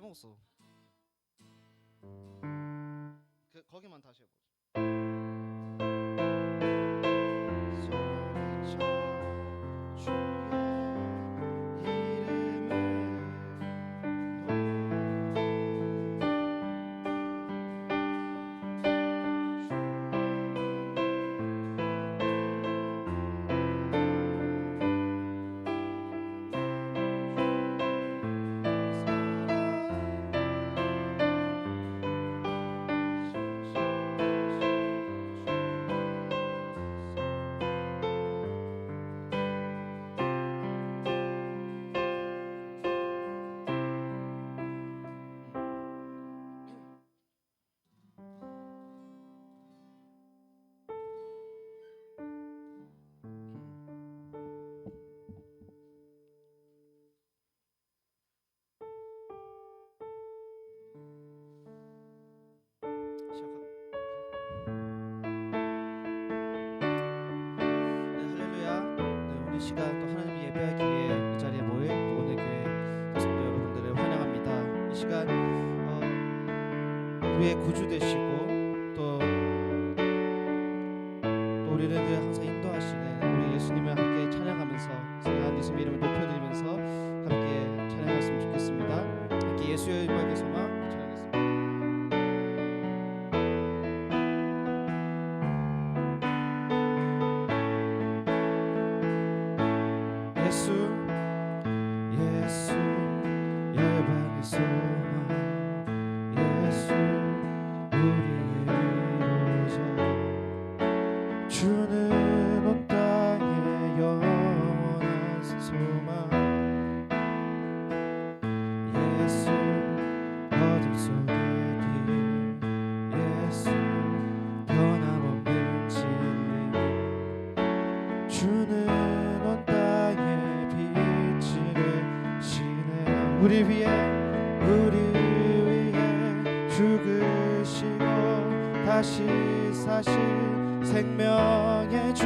까먹었어. 거기만 다시 해보자. 소리쳐 주의 시간 또 하나님을 예배하기 위해 이 자리에 모인 또 오늘 교회 성도 여러분들을 환영합니다. 이 시간 우리의 구주 되시고 또 우리를 항상 인도하시는 우리 예수님을 함께 찬양하면서 귀한 예수님의 이름을 높여드리면서 함께 찬양했으면 좋겠습니다. 함께 예수의 음악의 소망 찬양했습니다. 예수 열방의 소망 예수 우리의 위로자 주는 온 땅의 영원한 소망 예수 어둠 속의 빛 예수 변함없는 진리 주는 온 땅의 우리 위해 죽으시고 다시 사실 생명의 주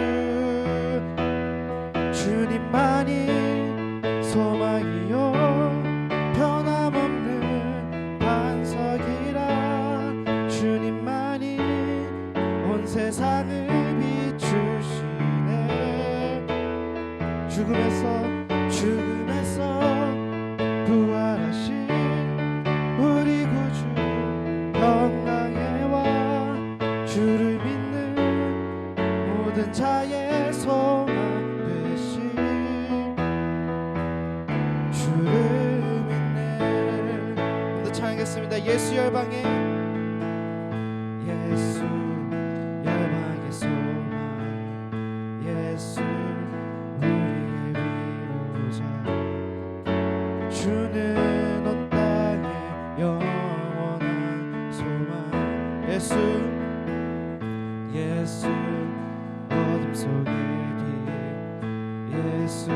주님만이 소망이요 변함없는 반석이라 주님만이 온 세상을 비추시네 죽음에서 부활하신 우리 구주 평강의 왕 주를 믿는 모든 자의 소망 되신 주를 믿네. 오늘 찬양하겠습니다. 예수 열방의 소망 예수 우리의 위로자 주는 온 땅의 영원한 소망 예수 어둠 속의 빛 예수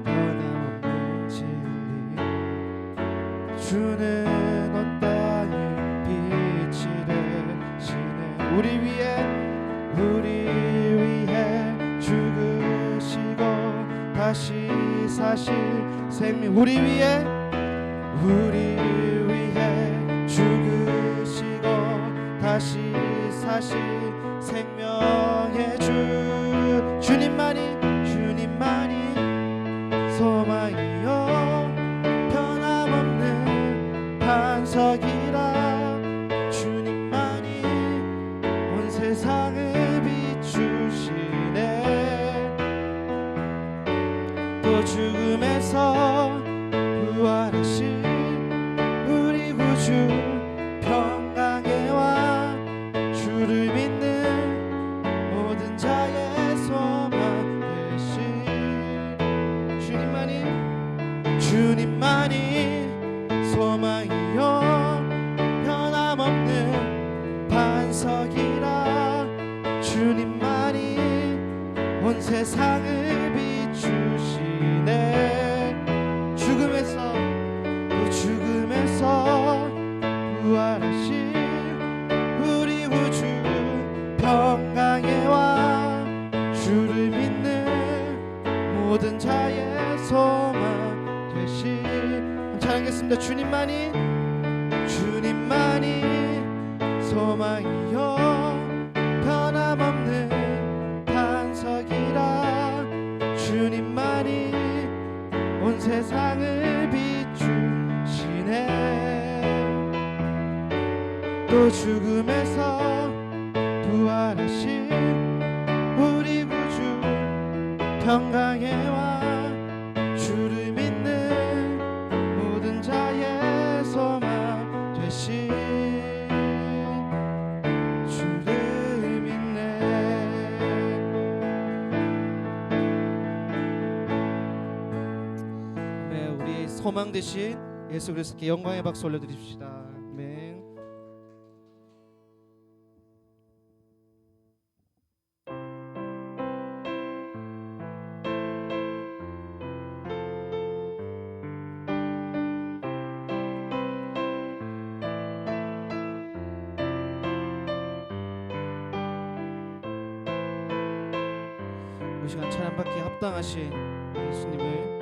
변함없는 진리 주는 온 땅의 빛이 되시네 우리 위해 죽으시고 다시 사실 생명 우리 위해 죽으시고 다시 사실 생명의 주 주님만이 소망이요 변함없는 반석이라 주님만이 온 세상을 비추시네 또 죽음에서 부활하신 우리 구주 평강의 왕 주를 믿는 모든 자의 소망 되신 주님만이 소망이요 변함없는 반석이라 주님만이 온 세상을 비추시네 죽음에서 부활하신 우리 구주 평강의 왕 주를 믿는 모든 자의 소망 되신 찬양하겠습니다. 주님만이 소망이요 변함없는 반석이라. 주님만이 온 세상을 비추시네. 또 죽음에서 부활하신 우리 구주 평강의 왕, 주를 믿는 모든 자의 소망 되신 주를 믿네. 네, 우리 소망 되신 예수 그리스도께 영광의 박수 올려드립시다. 아멘. 이 시간 찬양받기에 합당하신 예수님을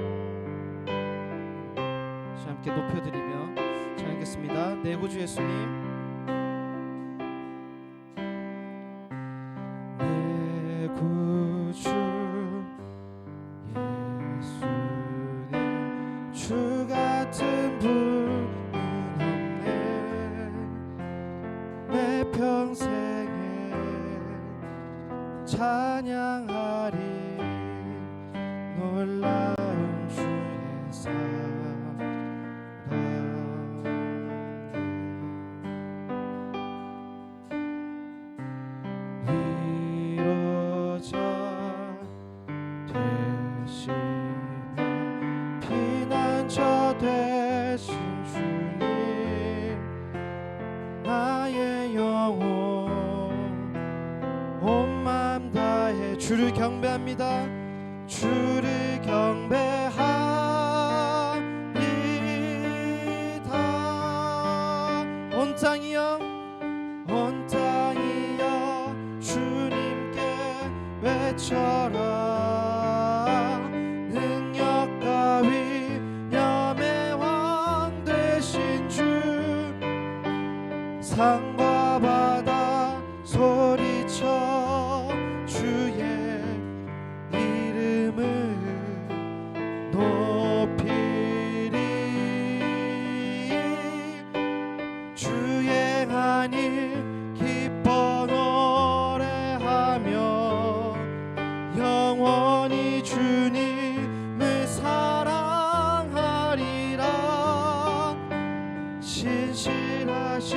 함께 높여드리며 찬양하겠습니다. 내 구주 예수님, 내 구주 예수님, 주 같은 분은 없네. 내 평생에 찬양하리 놀라운 주의 사랑. 위로자 되시며 피난처 되신 주님, 나의 영혼 온 마음 다해 주를 경배합니다. 주를 경배하리다. 온 땅이여 주님께 외쳐라. 능력과 위엄의 왕 되신 주, 산과 바다 소리쳐 주의 이름을 높이리. 주행하니 기뻐 노래하며 영원히 주님을 사랑하리라. 신실하신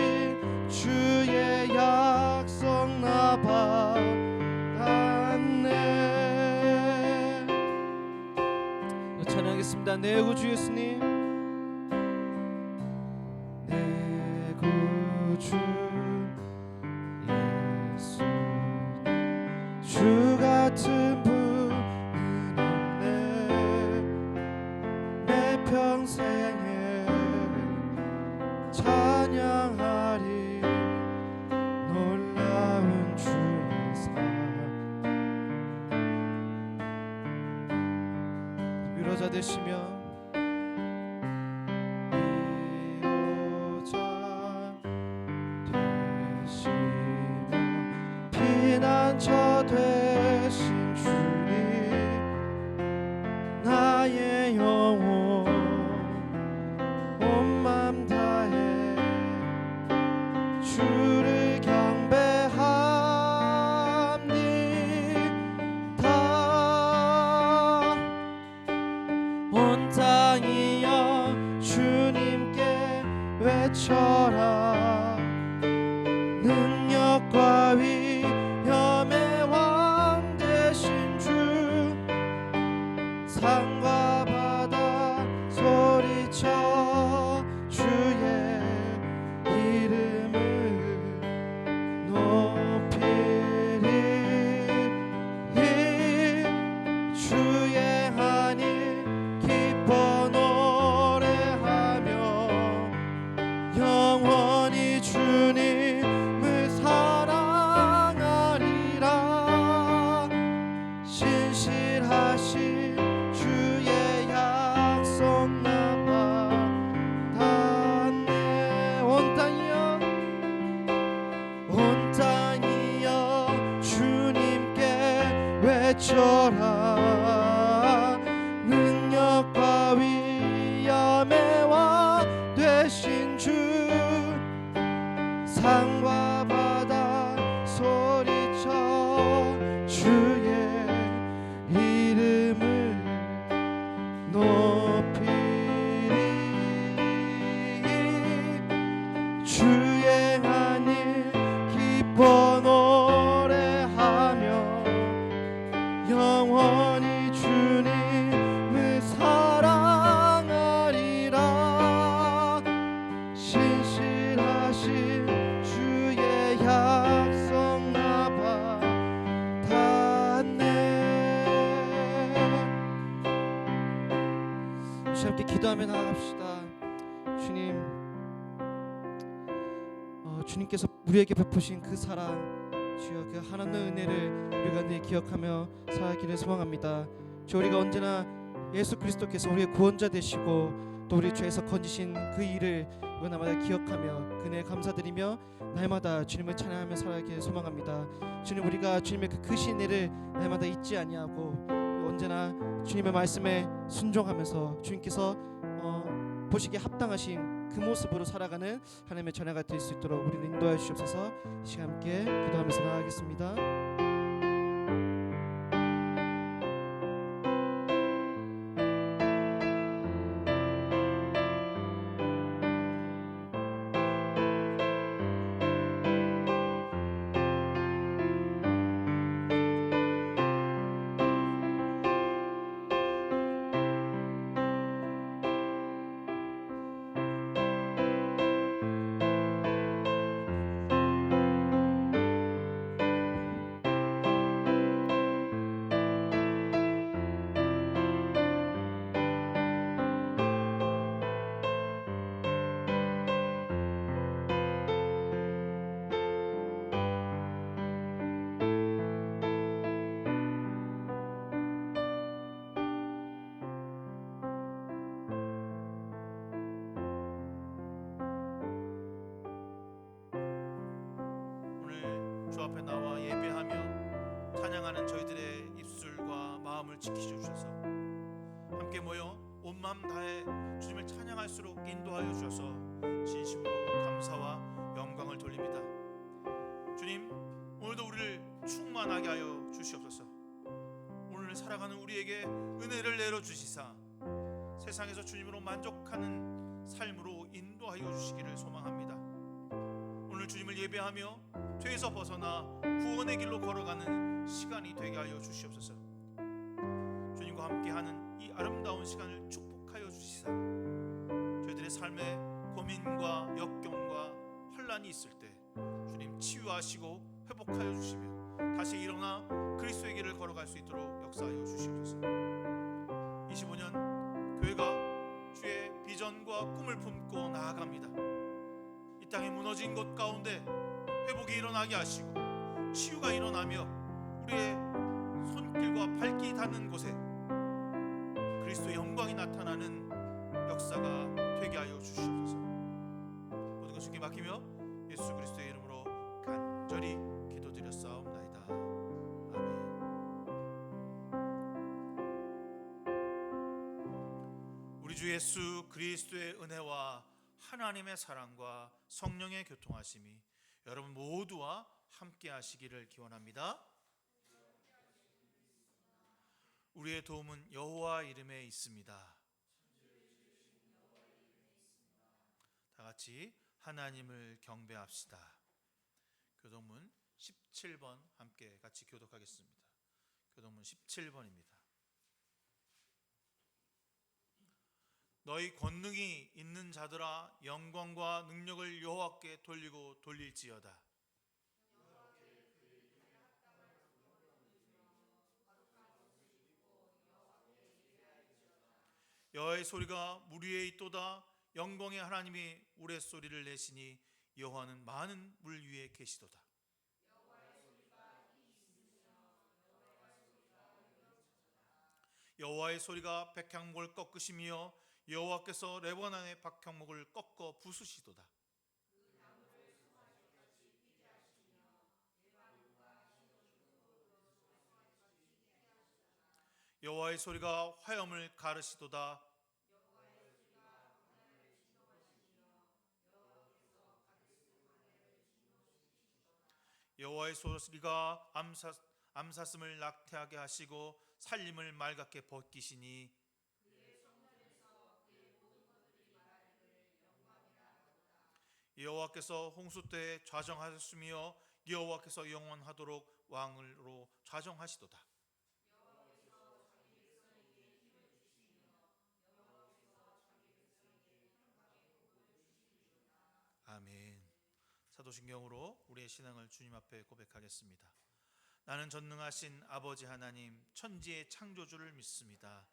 주의 약속 나 받았네. 찬양하겠습니다. 내 구주 예수님, 내 구주 예수님, 주 같은 분은 없네. 내 평생에 찬양하리 놀라운 주의 사랑. 위로자 되시며 피난처 되신 주님, 나의 영혼 온 맘 다해 주를 경배합니다. 온 땅이여 주님께 외쳐라. 능력과 위엄의 왕 되신 주, 산과 바다 소리쳐 주의 이름을 높이리. 주행하니 기뻐 노래하며 영원히 주님을 사랑하리라. 신실하신 주의 약속 나 외쳐라. 능력과 위엄의 왕 되신 주, 산과 바다 소리쳐 주의 이름을 높이리. 주행한 일 기뻐 노래하며 영원히 주님을 사랑하리라. 신실하신 주의 약속 나 받았네. 함께 기도하며 나아갑시다. 주님, 주님께서 우리에게 베푸신 그 사랑, 주여 그 하나님의 은혜를 우리가 늘 기억하며 살아가기를 소망합니다. 주, 우리가 언제나 예수 그리스도께서 우리의 구원자 되시고 또 우리 죄에서 건지신 그 일을 우리가 날마다 기억하며 그네 감사드리며 날마다 주님을 찬양하며 살아가기를 소망합니다. 주님, 우리가 주님의 그 크신 일을 날마다 잊지 아니하고 언제나 주님의 말씀에 순종하면서 주님께서 보시기에 합당하신 그 모습으로 살아가는 하나님의 전야가 될 수 있도록 우리를 인도하여 주옵소서. 이 시간 함께 기도하면서 나아가겠습니다. 주 앞에 나와 예배하며 찬양하는 저희들의 입술과 마음을 지키셔주셔서 함께 모여 온 마음 다해 주님을 찬양할수록 인도하여 주셔서 진심으로 감사와 영광을 돌립니다. 주님, 오늘도 우리를 충만하게 하여 주시옵소서. 오늘 살아가는 우리에게 은혜를 내려주시사 세상에서 주님으로 만족하는 삶으로 인도하여 주시기를 소망합니다. 오늘 주님을 예배하며 죄에서 벗어나 구원의 길로 걸어가는 시간이 되게 하여 주시옵소서. 주님과 함께하는 이 아름다운 시간을 축복하여 주시사 저희들의 삶에 고민과 역경과 환난이 있을 때 주님 치유하시고 회복하여 주시며 다시 일어나 그리스도의 길을 걸어갈 수 있도록 역사하여 주시옵소서. 25년 교회가 주의 비전과 꿈을 품고 나아갑니다. 이 땅에 무너진 곳 가운데 회복이 일어나게 하시고 치유가 일어나며 우리의 손길과 발길이 닿는 곳에 그리스도의 영광이 나타나는 역사가 되게 하여 주시옵소서. 모든 것을 주께 맡기며 예수 그리스도의 이름으로 간절히 기도드렸사옵나이다. 아멘. 우리 주 예수 그리스도의 은혜와 하나님의 사랑과 성령의 교통하심이 여러분 모두와 함께 하시기를 기원합니다. 우리의 도움은 여호와 이름에 있습니다. 다 같이 하나님을 경배합시다. 교독문 17번 함께 같이 교독하겠습니다. 교독문 17번입니다. 너희 권능이 있는 자들아 영광과 능력을 여호와께 돌리고 돌릴지어다. 여호와의 소리가 물 위에 있도다. 영광의 하나님이 우레소리를 내시니 여호와는 많은 물 위에 계시도다. 여호와의 소리가 백향목을 꺾으시며 여호와께서 레바논의 박향목을 꺾어 부수시도다. 여호와의 소리가 화염을 가르시도다. 여호와의 소리가 암사슴을 낙태하게 하시고 살림을 맑게 벗기시니 여호와께서 홍수 때에 좌정하셨으며 여호와께서 영원하도록 왕으로 좌정하시도다. 아멘. 사도신경으로 우리의 신앙을 주님 앞에 고백하겠습니다. 나는 전능하신 아버지 하나님 천지의 창조주를 믿습니다.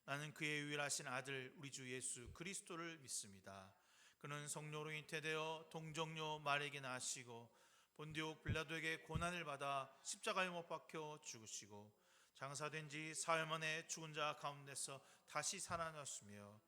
나는 그의 유일하신 아들 우리 주 예수 그리스도를 믿습니다. 그는 성령으로 잉태되어 동정녀 마리아에게 나시고 본디오 빌라도에게 고난을 받아 십자가에 못 박혀 죽으시고 장사된 지 사흘 만에 죽은 자 가운데서 다시 살아났으며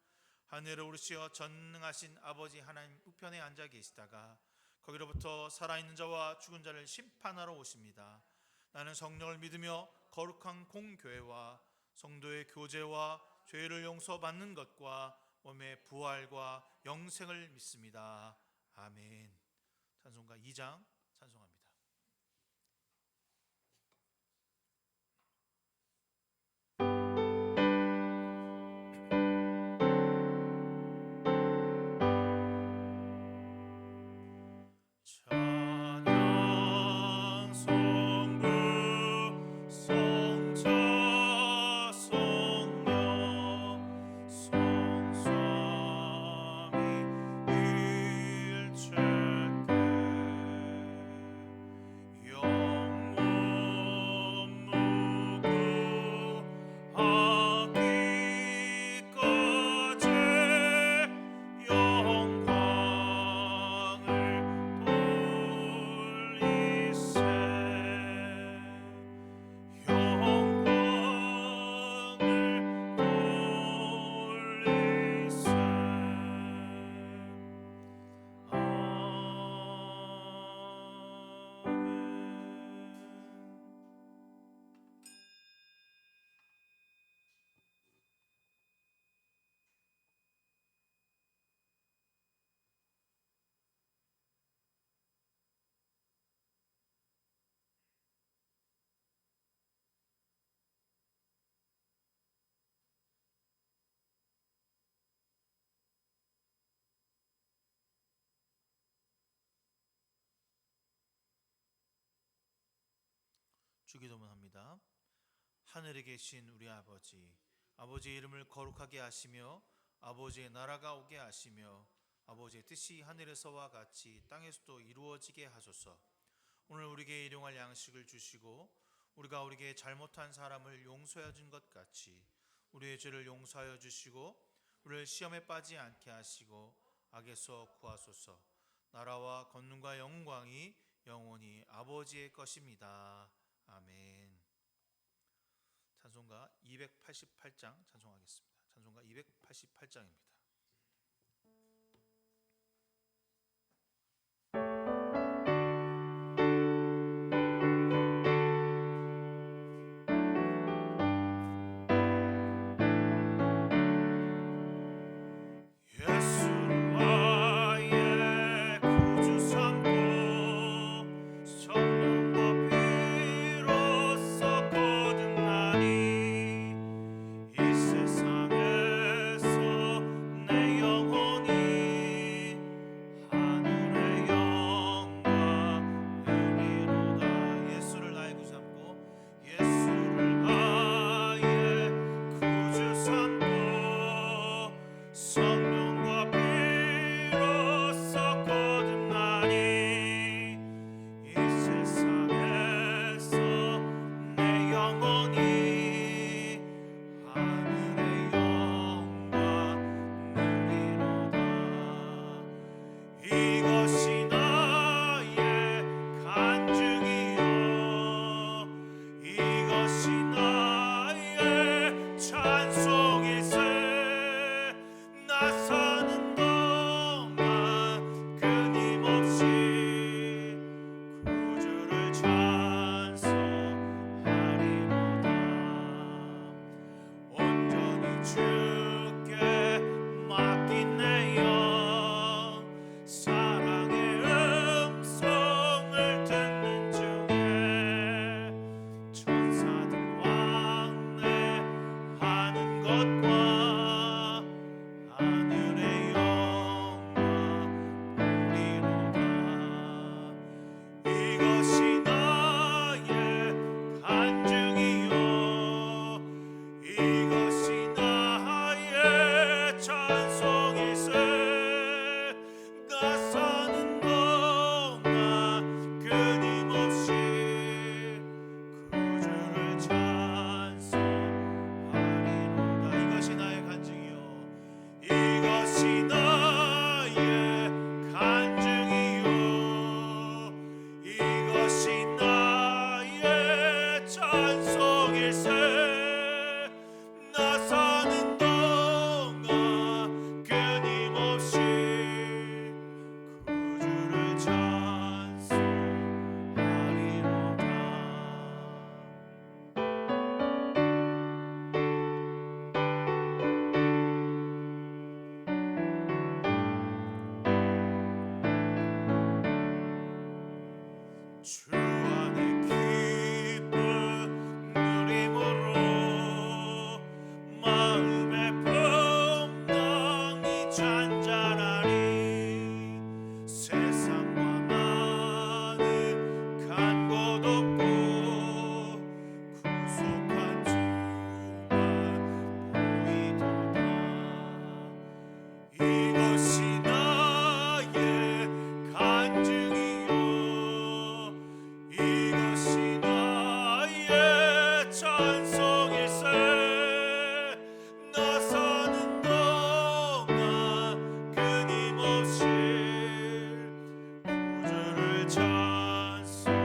하늘에 오르시어 전능하신 아버지 하나님 우편에 앉아 계시다가 거기로부터 살아있는 자와 죽은 자를 심판하러 오십니다. 나는 성령을 믿으며 거룩한 공교회와 성도의 교제와 죄를 용서받는 것과 몸의 부활과 영생을 믿습니다. 아멘. 찬송가 2장 찬송합니다. 찬양 성부 성자 성령 성삼위 일체께 영원 무궁하기까지 영광을 돌리세 주기도문합니다. 하늘에 계신 우리 아버지, 아버지의 이름을 거룩하게 하시며 아버지의 나라가 오게 하시며 아버지의 뜻이 하늘에서와 같이 땅에서도 이루어지게 하소서. 오늘 우리에게 일용할 양식을 주시고 우리가 우리에게 잘못한 사람을 용서해 준 것 같이 우리의 죄를 용서하여 주시고 우리를 시험에 빠지지 않게 하시고 악에서 구하소서. 나라와 권능과 영광이 영원히 아버지의 것입니다. 아멘. 찬송가 288장 찬송하겠습니다. 찬송가 288장입니다. 이 세상에서 주께 맡긴 내 영 사랑의 음성을 듣는 중에 천사들 왕래하는 것과 하늘의 영광 보리로다. 이것이 나의 간증이요 이것이 나의 찬송일세. 나 사는 동안 끊임없이 구주를 찬송하리로다. 이것이 나의 간증이요 이것이 나의 간증이요 이것이 나의 찬송일세. 나 사는 동안 끊임없이 구주를 찬송하리로다. 주 안에 기쁨 누림으로 마음의 풍랑이 잔잔하리. 세상과 나는 간 곳 없고 구속한 주만 보이도다. 이것이 나의 간증이요 이것이 나의 찬송일세. 나 사는 동안 끊임없이 구주를 찬송하리로다.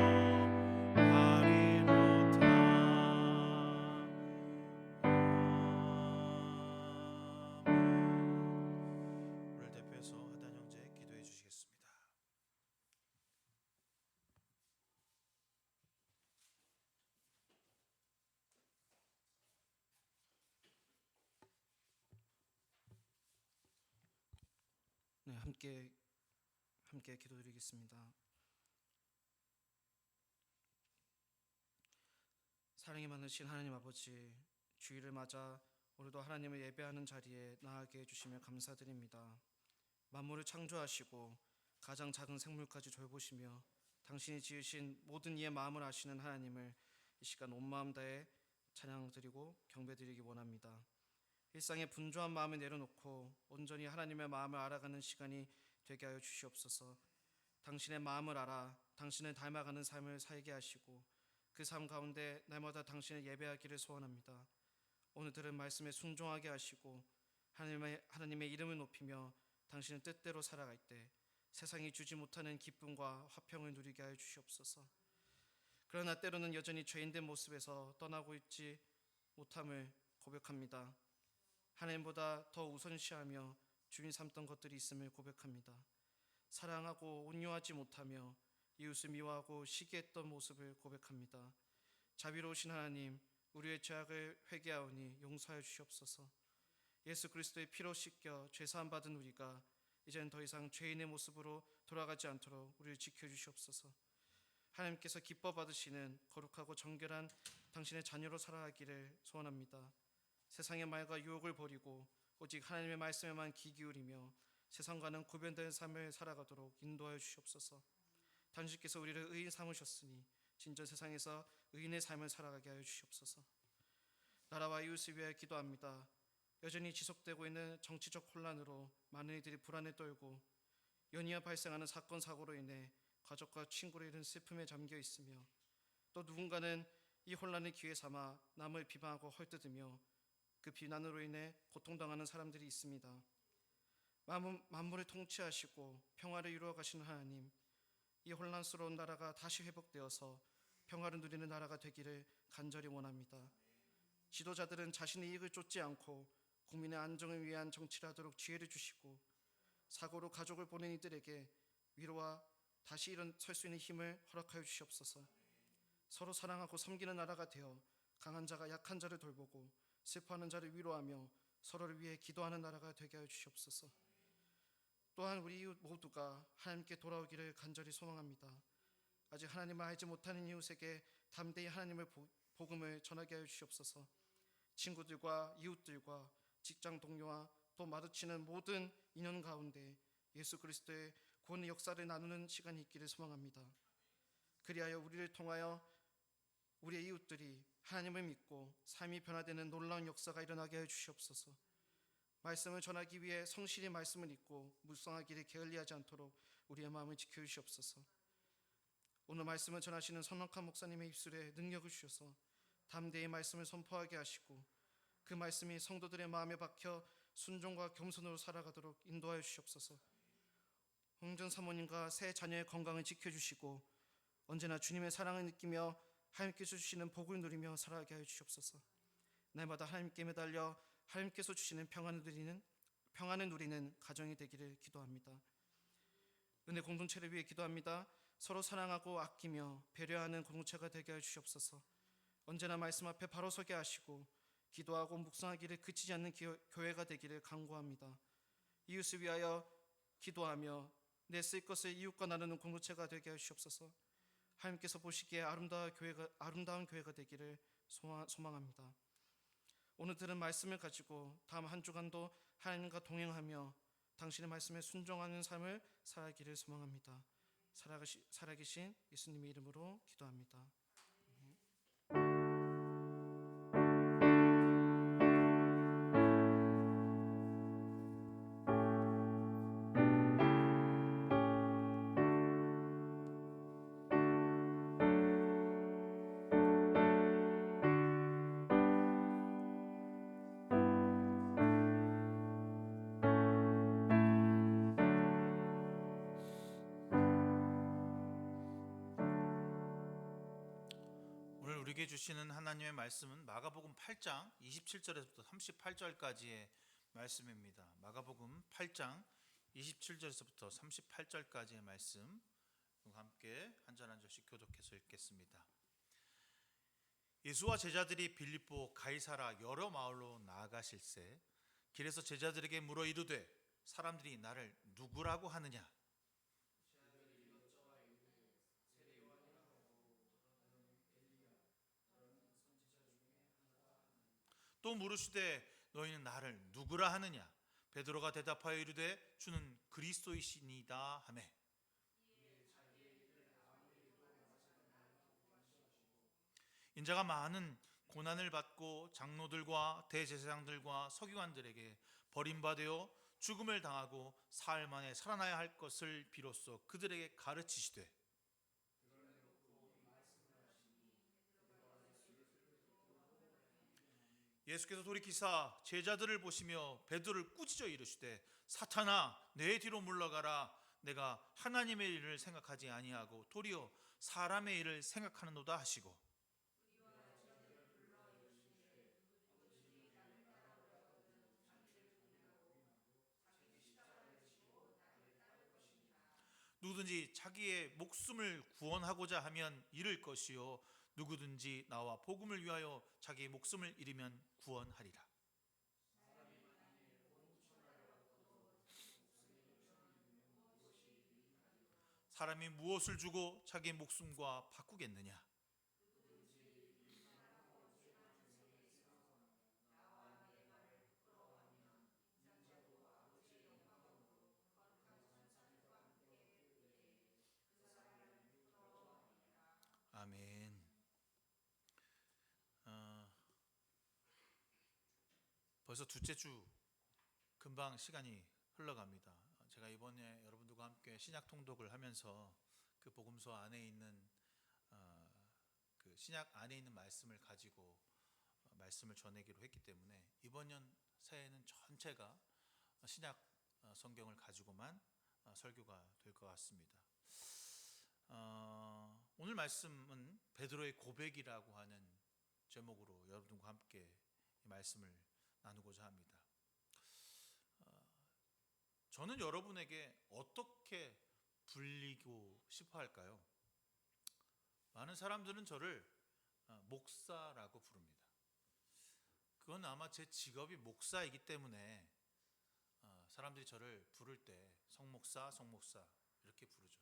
우리를 대표해서 하단 형제 기도해 주시겠습니다. 네, 함께 기도드리겠습니다. 사랑이 많으신 하나님 아버지, 주일을 맞아 오늘도 하나님을 예배하는 자리에 나아가게 해주시며 감사드립니다. 만물을 창조하시고 가장 작은 생물까지 돌보시며 당신이 지으신 모든 이의 마음을 아시는 하나님을 이 시간 온 마음 다해 찬양드리고 경배드리기 원합니다. 일상의 분주한 마음을 내려놓고 온전히 하나님의 마음을 알아가는 시간이 되게 하여 주시옵소서. 당신의 마음을 알아 당신을 닮아가는 삶을 살게 하시고 그 삶 가운데 날마다 당신을 예배하기를 소원합니다. 오늘 들은 말씀에 순종하게 하시고 하나님의 이름을 높이며 당신의 뜻대로 살아갈 때 세상이 주지 못하는 기쁨과 화평을 누리게 하여 주시옵소서. 그러나 때로는 여전히 죄인된 모습에서 떠나고 있지 못함을 고백합니다. 하나님보다 더 우선시하며 주인 삼던 것들이 있음을 고백합니다. 사랑하고 온유하지 못하며 이웃을 미워하고 시기했던 모습을 고백합니다. 자비로우신 하나님, 우리의 죄악을 회개하오니 용서하여 주시옵소서. 예수 그리스도의 피로 씻겨 죄사함 받은 우리가 이제는 더 이상 죄인의 모습으로 돌아가지 않도록 우리를 지켜주시옵소서. 하나님께서 기뻐 받으시는 거룩하고 정결한 당신의 자녀로 살아가기를 소원합니다. 세상의 말과 유혹을 버리고 오직 하나님의 말씀에만 귀 기울이며 세상과는 구별된 삶을 살아가도록 인도하여 주시옵소서. 당신께서 우리를 의인 삼으셨으니 진정 세상에서 의인의 삶을 살아가게 하여 주시옵소서. 나라와 이웃을 위하여 기도합니다. 여전히 지속되고 있는 정치적 혼란으로 많은 이들이 불안에 떨고 연이어 발생하는 사건 사고로 인해 가족과 친구를 잃은 슬픔에 잠겨 있으며 또 누군가는 이 혼란을 기회 삼아 남을 비방하고 헐뜯으며 그 비난으로 인해 고통당하는 사람들이 있습니다. 만물을 통치하시고 평화를 이루어 가시는 하나님, 이 혼란스러운 나라가 다시 회복되어서 평화를 누리는 나라가 되기를 간절히 원합니다. 지도자들은 자신의 이익을 쫓지 않고 국민의 안정을 위한 정치를 하도록 지혜를 주시고 사고로 가족을 보낸 이들에게 위로와 다시 일어설 수 있는 힘을 허락하여 주시옵소서. 서로 사랑하고 섬기는 나라가 되어 강한 자가 약한 자를 돌보고 슬퍼하는 자를 위로하며 서로를 위해 기도하는 나라가 되게 하여 주시옵소서. 또한 우리 이웃 모두가 하나님께 돌아오기를 간절히 소망합니다. 아직 하나님을 알지 못하는 이웃에게 담대히 하나님의 복음을 전하게 하여 주시옵소서. 친구들과 이웃들과 직장 동료와 또 마주치는 모든 인연 가운데 예수 그리스도의 구원의 역사를 나누는 시간이 있기를 소망합니다. 그리하여 우리를 통하여 우리의 이웃들이 하나님을 믿고 삶이 변화되는 놀라운 역사가 일어나게 하여 주시옵소서. 말씀을 전하기 위해 성실히 말씀을 읽고 묵상하기를 게을리하지 않도록 우리의 마음을 지켜주시옵소서. 오늘 말씀을 전하시는 선악한 목사님의 입술에 능력을 주셔서 담대히 말씀을 선포하게 하시고 그 말씀이 성도들의 마음에 박혀 순종과 겸손으로 살아가도록 인도하여 주시옵소서. 홍전 사모님과 새 자녀의 건강을 지켜주시고 언제나 주님의 사랑을 느끼며 하나님께서 주시는 복을 누리며 살아가게 하여 주시옵소서. 날마다 하나님께 매달려 하나님께서 주시는 평안을 누리는 가정이 되기를 기도합니다. 은혜 공동체를 위해 기도합니다. 서로 사랑하고 아끼며 배려하는 공동체가 되게 하여 주시옵소서. 언제나 말씀 앞에 바로 서게 하시고 기도하고 묵상하기를 그치지 않는 교회가 되기를 간구합니다. 이웃을 위하여 기도하며 내 쓸 것을 이웃과 나누는 공동체가 되게 하여 주시옵소서. 하나님께서 보시기에 아름다운 교회가 되기를 소망합니다. 오늘 들은 말씀을 가지고 다음 한 주간도 하나님과 동행하며 당신의 말씀에 순종하는 삶을 살아가기를 소망합니다. 살아계신 예수님의 이름으로 기도합니다. 오늘 우리에게 주시는 하나님의 말씀은 마가복음 8장 27절에서부터 38절까지의 말씀입니다. 마가복음 8장 27절에서부터 38절까지의 말씀 함께 한 절 한 절씩 교독해서 읽겠습니다. 예수와 제자들이 빌립보 가이사라 여러 마을로 나아가실새 길에서 제자들에게 물어 이르되 사람들이 나를 누구라고 하느냐? 또 물으시되 너희는 나를 누구라 하느냐? 베드로가 대답하여 이르되 주는 그리스도이시니이다 하매 인자가 많은 고난을 받고 장로들과 대제사장들과 서기관들에게 버림받아 죽음을 당하고 사흘 만에 살아나야 할 것을 비로소 그들에게 가르치시되 예수께서 돌이키사 제자들을 보시며 베드로를 꾸짖어 이르시되 사탄아 내 뒤로 물러가라. 내가 하나님의 일을 생각하지 아니하고 도리어 사람의 일을 생각하는도다 하시고 누구든지 자기의 목숨을 구원하고자 하면 잃을 것이요 누구든지 나와 복음을 위하여 자기의 목숨을 잃으면 구원하리라. 사람이 무엇을 주고 자기의 목숨과 바꾸겠느냐? 아멘. 벌써 둘째 주 금방 시간이 흘러갑니다. 제가 이번에 여러분들과 함께 신약 통독을 하면서 그 복음서 안에 있는 그 신약 안에 있는 말씀을 가지고 말씀을 전하기로 했기 때문에 이번 년 새해는 전체가 신약 성경을 가지고만 설교가 될 것 같습니다. 오늘 말씀은 베드로의 고백이라고 하는 제목으로 여러분과 함께 이 말씀을 나누고자 합니다. 저는 여러분에게 어떻게 불리고 싶어 할까요? 많은 사람들은 저를 목사라고 부릅니다. 그건 아마 제 직업이 목사이기 때문에 사람들이 저를 부를 때 성목사, 성목사 이렇게 부르죠.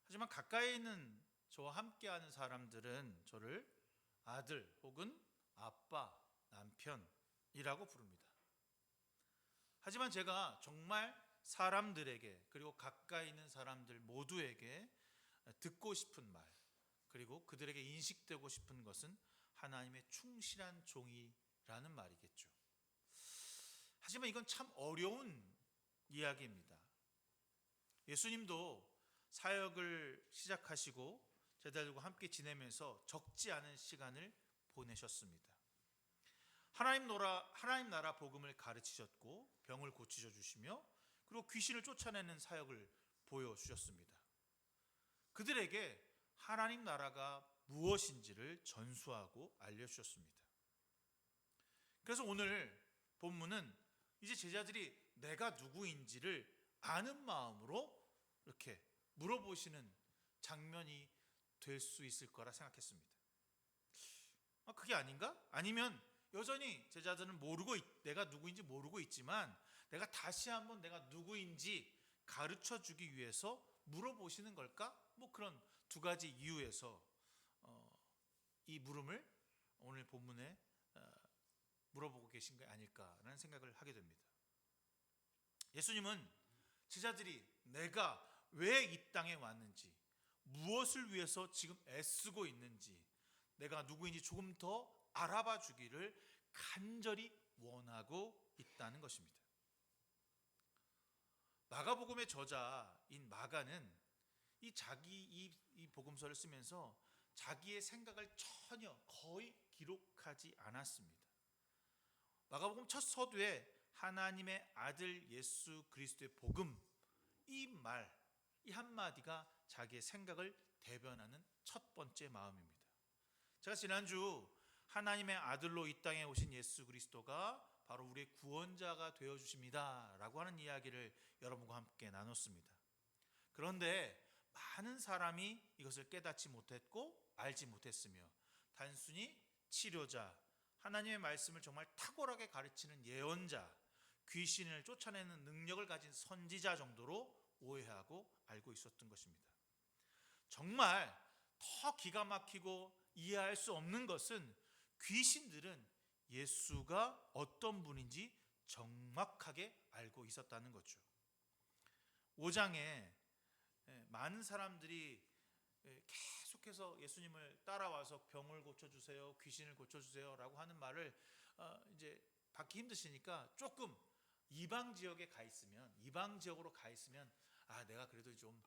하지만 가까이 있는 저와 함께하는 사람들은 저를 아들 혹은 아빠, 남편이라고 부릅니다. 하지만 제가 정말 사람들에게 그리고 가까이 있는 사람들 모두에게 듣고 싶은 말 그리고 그들에게 인식되고 싶은 것은 하나님의 충실한 종이라는 말이겠죠. 하지만 이건 참 어려운 이야기입니다. 예수님도 사역을 시작하시고 제자들과 함께 지내면서 적지 않은 시간을 보내셨습니다. 하나님 나라 복음을 가르치셨고 병을 고치셔 주시며 그리고 귀신을 쫓아내는 사역을 보여주셨습니다. 그들에게 하나님 나라가 무엇인지를 전수하고 알려주셨습니다. 그래서 오늘 본문은 이제 제자들이 내가 누구인지를 아는 마음으로 이렇게 물어보시는 장면이 될 수 있을 거라 생각했습니다. 그게 아닌가? 아니면 여전히 제자들은 내가 누구인지 모르고 있지만 내가 다시 한번 내가 누구인지 가르쳐 주기 위해서 물어보시는 걸까? 그런 두 가지 이유에서 이 물음을 오늘 본문에 물어보고 계신 게 아닐까라는 생각을 하게 됩니다. 예수님은 제자들이 내가 왜 이 땅에 왔는지, 무엇을 위해서 지금 애쓰고 있는지, 내가 누구인지 조금 더 알아봐 주기를 간절히 원하고 있다는 것입니다. 마가복음의 저자인 마가는 이 복음서를 쓰면서 자기의 생각을 전혀 거의 기록하지 않았습니다. 마가복음 첫 서두에 하나님의 아들 예수 그리스도의 복음 이 한마디가 자기의 생각을 대변하는 첫 번째 마음입니다. 제가 지난주 하나님의 아들로 이 땅에 오신 예수 그리스도가 바로 우리의 구원자가 되어 주십니다 라고 하는 이야기를 여러분과 함께 나눴습니다. 그런데 많은 사람이 이것을 깨닫지 못했고 알지 못했으며 단순히 치료자, 하나님의 말씀을 정말 탁월하게 가르치는 예언자, 귀신을 쫓아내는 능력을 가진 선지자 정도로 오해하고 알고 있었던 것입니다. 정말 더 기가 막히고 이해할 수 없는 것은 귀신들은 예수가 어떤 분인지 정확하게 알고 있었다는 거죠. 5장에 많은 사람들이 계속해서 예수님을 따라와서 병을 고쳐주세요, 귀신을 고쳐주세요라고 하는 말을 이제 받기 힘드시니까 조금 이방 지역으로 가 있으면 내가 그래도 좀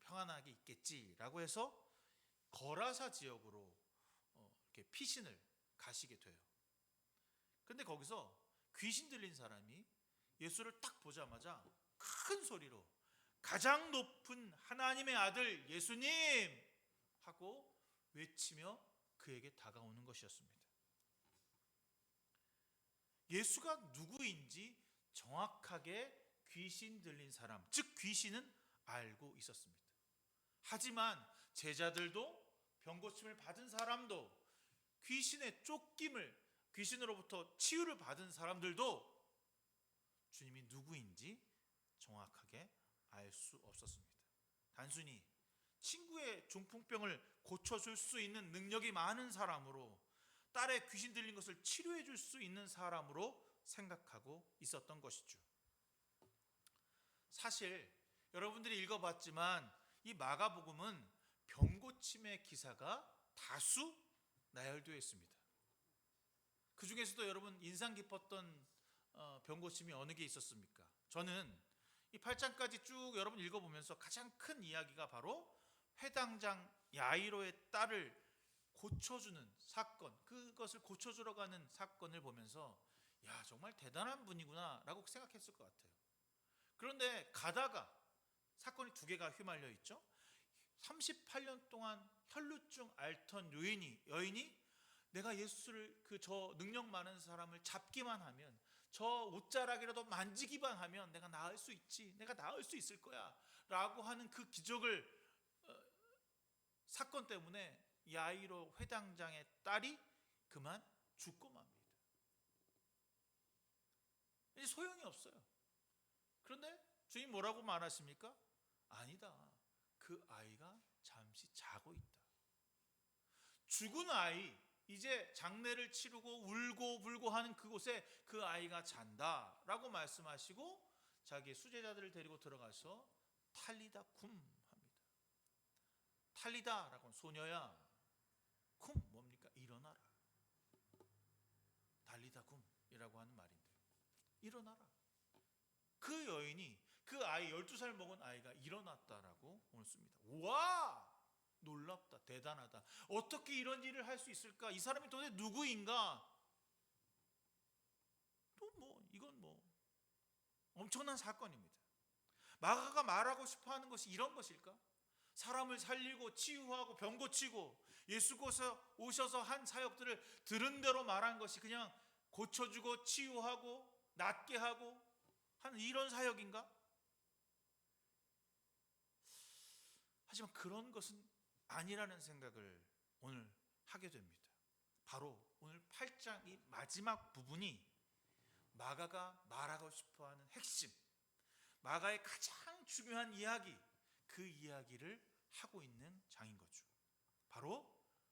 평안하게 있겠지라고 해서 거라사 지역으로 이렇게 피신을 가시게 돼요. 근데 거기서 귀신 들린 사람이 예수를 딱 보자마자 큰 소리로 가장 높은 하나님의 아들 예수님 하고 외치며 그에게 다가오는 것이었습니다. 예수가 누구인지 정확하게 귀신 들린 사람, 즉 귀신은 알고 있었습니다. 하지만 제자들도 병고침을 받은 사람도 귀신의 귀신으로부터 치유를 받은 사람들도 주님이 누구인지 정확하게 알 수 없었습니다. 단순히 친구의 중풍병을 고쳐줄 수 있는 능력이 많은 사람으로, 딸의 귀신 들린 것을 치료해 줄 수 있는 사람으로 생각하고 있었던 것이죠. 사실 여러분들이 읽어봤지만 이 마가복음은 병고침의 기사가 다수 나열되어 있습니다. 그 중에서도 여러분 인상 깊었던 병고침이 어느 게 있었습니까? 저는 이 8장까지 쭉 여러분 읽어보면서 가장 큰 이야기가 바로 회당장 야이로의 딸을 고쳐주는 사건, 그것을 고쳐주러 가는 사건을 보면서 정말 대단한 분이구나 라고 생각했을 것 같아요. 그런데 가다가 사건이 두 개가 휘말려 있죠. 38년 동안 혈루증 앓던 여인이 내가 예수를 저 능력 많은 사람을 잡기만 하면, 저 옷자락이라도 만지기만 하면 내가 나을 수 있지, 내가 나을 수 있을 거야 라고 하는 그 기적을 사건 때문에 야이로 회당장의 딸이 그만 죽고 맙니다. 소용이 없어요. 그런데 주님 뭐라고 말하십니까? 아니다. 그 아이가 잠시 자고 있다. 죽은 아이, 이제 장례를 치르고 울고 불고 하는 그곳에 그 아이가 잔다라고 말씀하시고 자기 수제자들을 데리고 들어가서 탈리다 쿰 합니다. 탈리다라고는 소녀야, 쿰 뭡니까? 일어나라. 달리다 쿰이라고 하는 말인데요. 일어나라. 그 여인이, 그 아이 12살 먹은 아이가 일어났다라고 오늘 씁니다. 와! 놀랍다. 대단하다. 어떻게 이런 일을 할 수 있을까? 이 사람이 도대체 누구인가? 또 이건 엄청난 사건입니다. 마가가 말하고 싶어 하는 것이 이런 것일까? 사람을 살리고 치유하고 병 고치고 예수께서 오셔서 한 사역들을 들은 대로 말한 것이 그냥 고쳐주고 치유하고 낫게 하고 하는 이런 사역인가? 하지만 그런 것은 아니라는 생각을 오늘 하게 됩니다. 바로 오늘 8장 이 마지막 부분이 마가가 말하고 싶어하는 핵심, 마가의 가장 중요한 이야기, 그 이야기를 하고 있는 장인 거죠. 바로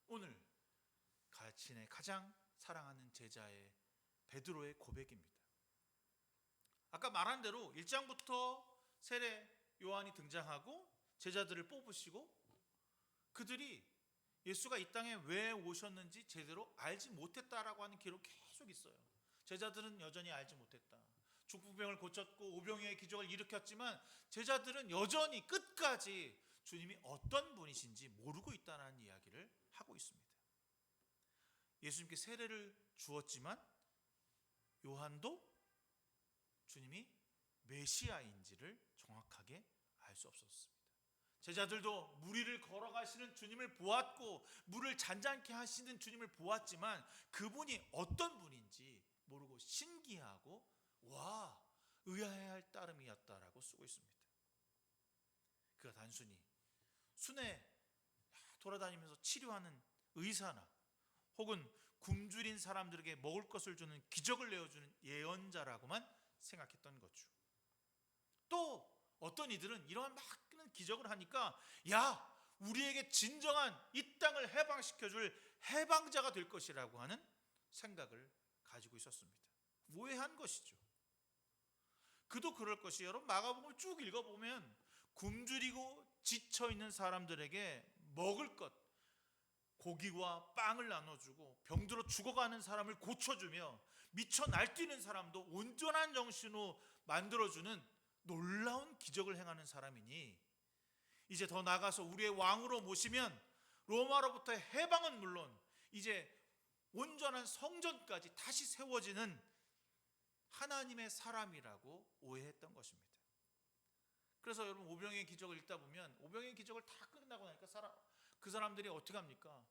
오늘 자신의 가장 사랑하는 제자의 베드로의 고백입니다. 아까 말한 대로 1장부터 세례 요한이 등장하고 제자들을 뽑으시고 그들이 예수가 이 땅에 왜 오셨는지 제대로 알지 못했다라고 하는 기록 계속 있어요. 제자들은 여전히 알지 못했다. 죽부병을 고쳤고 오병이의 기적을 일으켰지만 제자들은 여전히 끝까지 주님이 어떤 분이신지 모르고 있다는 이야기를 하고 있습니다. 예수님께 세례를 주었지만 요한도 주님이 메시아인지를 정확하게 알 수 없었습니다. 제자들도 물 위를 걸어가시는 주님을 보았고 물을 잔잔케 하시는 주님을 보았지만 그분이 어떤 분인지 모르고 신기하고 와, 의아해야 할 따름이었다라고 쓰고 있습니다. 그가 단순히 순회 돌아다니면서 치료하는 의사나 혹은 굶주린 사람들에게 먹을 것을 주는 기적을 내어주는 예언자라고만 생각했던 거죠. 또 어떤 이들은 이러한 많은 기적을 하니까 야, 우리에게 진정한 이 땅을 해방시켜줄 해방자가 될 것이라고 하는 생각을 가지고 있었습니다. 오해한 것이죠. 그도 그럴 것이, 여러분 마가복음을 쭉 읽어보면 굶주리고 지쳐있는 사람들에게 먹을 것, 고기와 빵을 나눠주고 병들어 죽어가는 사람을 고쳐주며 미쳐 날뛰는 사람도 온전한 정신으로 만들어주는 놀라운 기적을 행하는 사람이니 이제 더 나아가서 우리의 왕으로 모시면 로마로부터의 해방은 물론 이제 온전한 성전까지 다시 세워지는 하나님의 사람이라고 오해했던 것입니다. 그래서 여러분 오병이의 기적을 읽다 보면 오병이의 기적을 다 끝나고 나니까 그 사람들이 어떻게 합니까?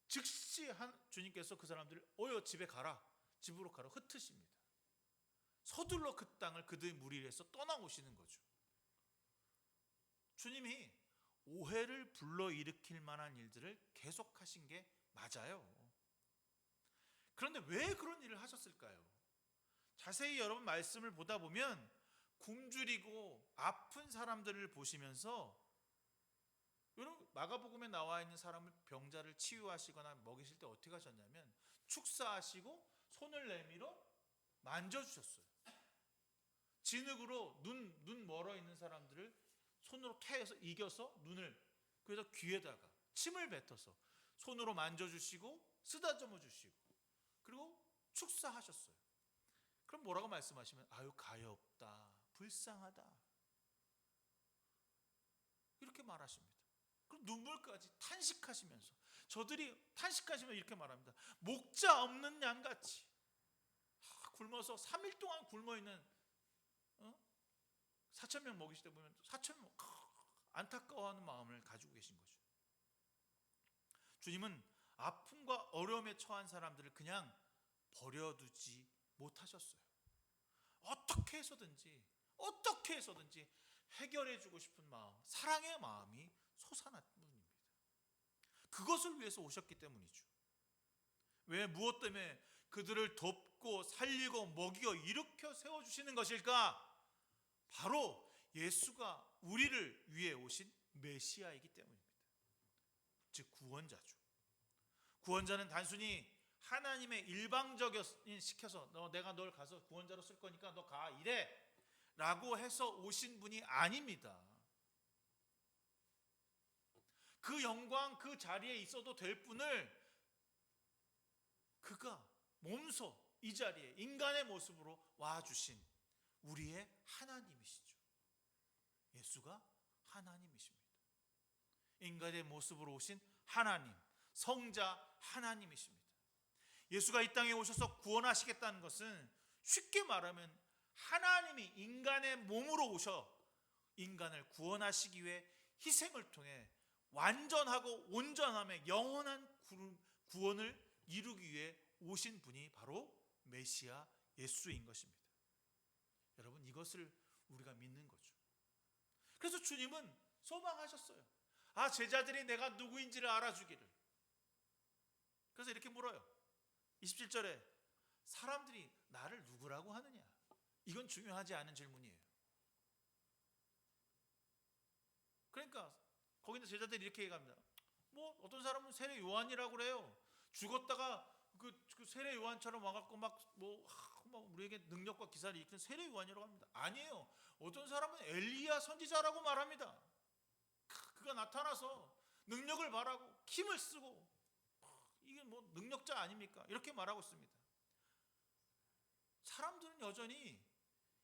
즉시 주님께서 그 사람들을 집에 가라, 집으로 가라 흩으십니다. 서둘러 그 땅을 그들의 무리에서 떠나오시는 거죠. 주님이 오해를 불러일으킬 만한 일들을 계속하신 게 맞아요. 그런데 왜 그런 일을 하셨을까요? 자세히 여러분 말씀을 보다 보면 굶주리고 아픈 사람들을 보시면서 여러분 마가복음에 나와 있는 사람을 병자를 치유하시거나 먹이실 때 어떻게 하셨냐면 축사하시고 손을 내밀어 만져주셨어요. 진흙으로 눈 멀어 있는 사람들을 손으로 퇴해서 이겨서 눈을, 그래서 귀에다가 침을 뱉어서 손으로 만져주시고 쓰다듬어 주시고 그리고 축사하셨어요. 그럼 뭐라고 말씀하시면 아유 가엾다, 불쌍하다 이렇게 말하십니다. 그럼 눈물까지 탄식하시면서 저들이 탄식하시면 이렇게 말합니다. 목자 없는 양같이 굶어서 3일 동안 굶어있는 4,000명 먹이실 때 보면 4,000명 안타까워하는 마음을 가지고 계신 거죠. 주님은 아픔과 어려움에 처한 사람들을 그냥 버려두지 못하셨어요. 어떻게 해서든지 해결해 주고 싶은 마음, 사랑의 마음이 솟아난 분입니다. 그것을 위해서 오셨기 때문이죠. 왜 무엇 때문에 그들을 먹고 살리고 먹이고 일으켜 세워주시는 것일까? 바로 예수가 우리를 위해 오신 메시아이기 때문입니다. 즉 구원자죠. 구원자는 단순히 하나님의 일방적인 시켜서 내가 널 가서 구원자로 쓸 거니까 너 가 이래 라고 해서 오신 분이 아닙니다. 그 영광 그 자리에 있어도 될 분을 그가 몸소 이 자리에 인간의 모습으로 와주신 우리의 하나님이시죠. 예수가 하나님이십니다. 인간의 모습으로 오신 하나님, 성자 하나님이십니다. 예수가 이 땅에 오셔서 구원하시겠다는 것은 쉽게 말하면 하나님이 인간의 몸으로 오셔 인간을 구원하시기 위해 희생을 통해 완전하고 온전함의 영원한 구원을 이루기 위해 오신 분이 바로 메시아 예수인 것입니다. 여러분, 이것을 우리가 믿는 거죠. 그래서 주님은 소망하셨어요. 제자들이 내가 누구인지를 알아주기를. 그래서 이렇게 물어요. 27절에 사람들이 나를 누구라고 하느냐? 이건 중요하지 않은 질문이에요. 그러니까 거기 있는 제자들이 이렇게 얘기합니다. 뭐 어떤 사람은 세례 요한이라고 그래요. 죽었다가 그 세례 요한처럼 와갖고 막 우리에게 능력과 기사를 이끄는 세례 요한이라고 합니다. 아니에요. 어떤 사람은 엘리야 선지자라고 말합니다. 그가 나타나서 능력을 발하고 힘을 쓰고 이게 뭐 능력자 아닙니까? 이렇게 말하고 있습니다. 사람들은 여전히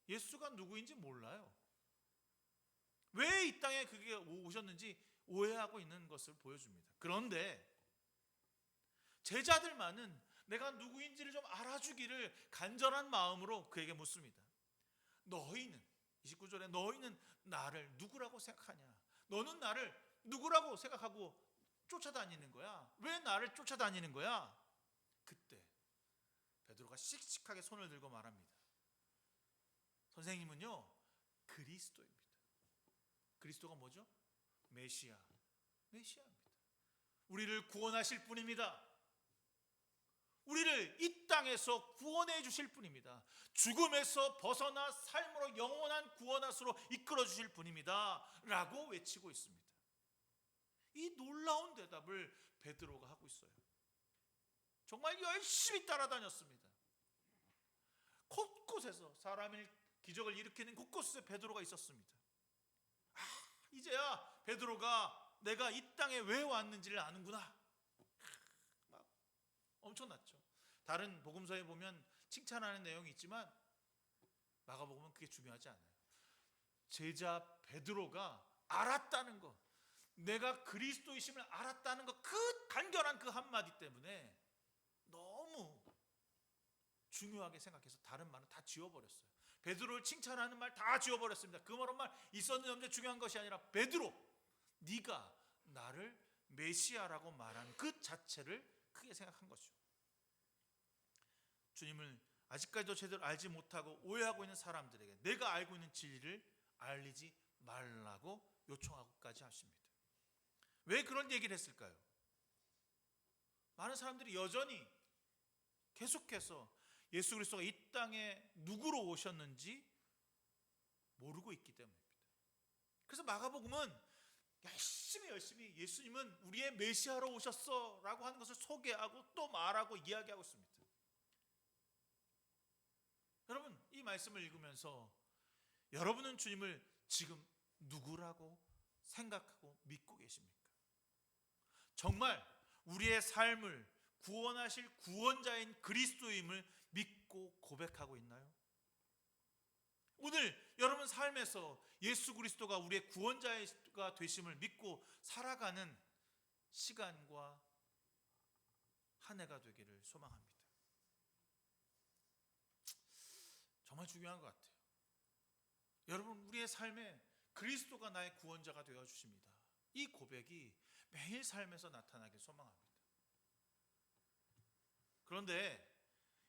예수가 누구인지 몰라요. 왜 이 땅에 그게 오셨는지 오해하고 있는 것을 보여줍니다. 그런데 제자들만은 내가 누구인지를 좀 알아주기를 간절한 마음으로 그에게 묻습니다. 너희는 29절에 너희는 나를 누구라고 생각하냐? 너는 나를 누구라고 생각하고 쫓아다니는 거야? 왜 나를 쫓아다니는 거야? 그때 베드로가 씩씩하게 손을 들고 말합니다. 선생님은요 그리스도입니다. 그리스도가 뭐죠? 메시아입니다. 우리를 구원하실 분입니다. 우리를 이 땅에서 구원해 주실 분입니다. 죽음에서 벗어나 삶으로 영원한 구원하수로 이끌어 주실 분입니다 라고 외치고 있습니다. 이 놀라운 대답을 베드로가 하고 있어요. 정말 열심히 따라다녔습니다. 곳곳에서 사람의 기적을 일으키는 곳곳에 베드로가 있었습니다. 이제야 베드로가 내가 이 땅에 왜 왔는지를 아는구나. 막 엄청났죠. 다른 복음서에 보면 칭찬하는 내용이 있지만 마가복음은 그게 중요하지 않아요. 제자 베드로가 알았다는 것, 내가 그리스도이심을 알았다는 것, 그 간결한 그 한마디 때문에 너무 중요하게 생각해서 다른 말은 다 지워버렸어요. 베드로를 칭찬하는 말 다 지워버렸습니다. 그 말 있었는지 없는지 중요한 것이 아니라 베드로, 네가 나를 메시아라고 말하는 그 자체를 크게 생각한 거죠. 주님을 아직까지도 제대로 알지 못하고 오해하고 있는 사람들에게 내가 알고 있는 진리를 알리지 말라고 요청하고까지 하십니다. 왜 그런 얘기를 했을까요? 많은 사람들이 여전히 계속해서 예수 그리스도가 이 땅에 누구로 오셨는지 모르고 있기 때문입니다. 그래서 마가복음은 열심히 예수님은 우리의 메시아로 오셨어 라고 하는 것을 소개하고 또 말하고 이야기하고 있습니다. 여러분, 이 말씀을 읽으면서 여러분은 주님을 지금 누구라고 생각하고 믿고 계십니까? 정말 우리의 삶을 구원하실 구원자인 그리스도임을 믿고 고백하고 있나요? 오늘 여러분 삶에서 예수 그리스도가 우리의 구원자가 되심을 믿고 살아가는 시간과 한 해가 되기를 소망합니다. 정말 중요한 것 같아요. 여러분, 우리의 삶에 그리스도가 나의 구원자가 되어 주십니다. 이 고백이 매일 삶에서 나타나길 소망합니다. 그런데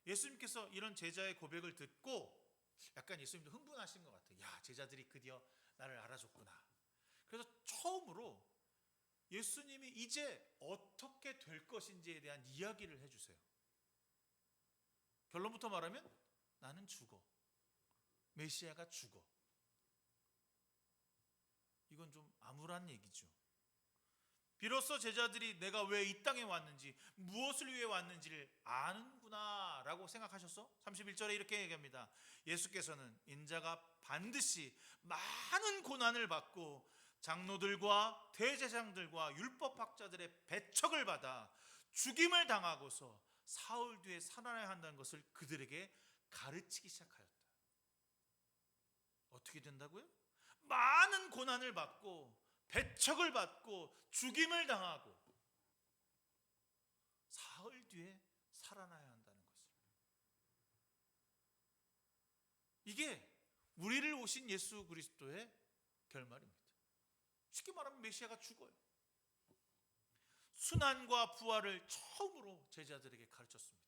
예수님께서 이런 제자의 고백을 듣고 약간 예수님도 흥분하신 것 같아요. 야, 제자들이 드디어 나를 알아줬구나. 그래서 처음으로 예수님이 이제 어떻게 될 것인지에 대한 이야기를 해주세요. 결론부터 말하면 나는 죽어. 메시아가 죽어. 이건 좀 암울한 얘기죠. 비로소 제자들이 내가 왜 이 땅에 왔는지, 무엇을 위해 왔는지를 아는구나 라고 생각하셨어? 31절에 이렇게 얘기합니다. 예수께서는 인자가 반드시 많은 고난을 받고 장로들과 대제사장들과 율법학자들의 배척을 받아 죽임을 당하고서 사흘 뒤에 살아나야 한다는 것을 그들에게 가르치기 시작하였다. 어떻게 된다고요? 많은 고난을 받고 배척을 받고 죽임을 당하고 사흘 뒤에 살아나야 한다는 것을. 이게 우리를 오신 예수 그리스도의 결말입니다. 쉽게 말하면 메시아가 죽어요. 순환과 부활을 처음으로 제자들에게 가르쳤습니다.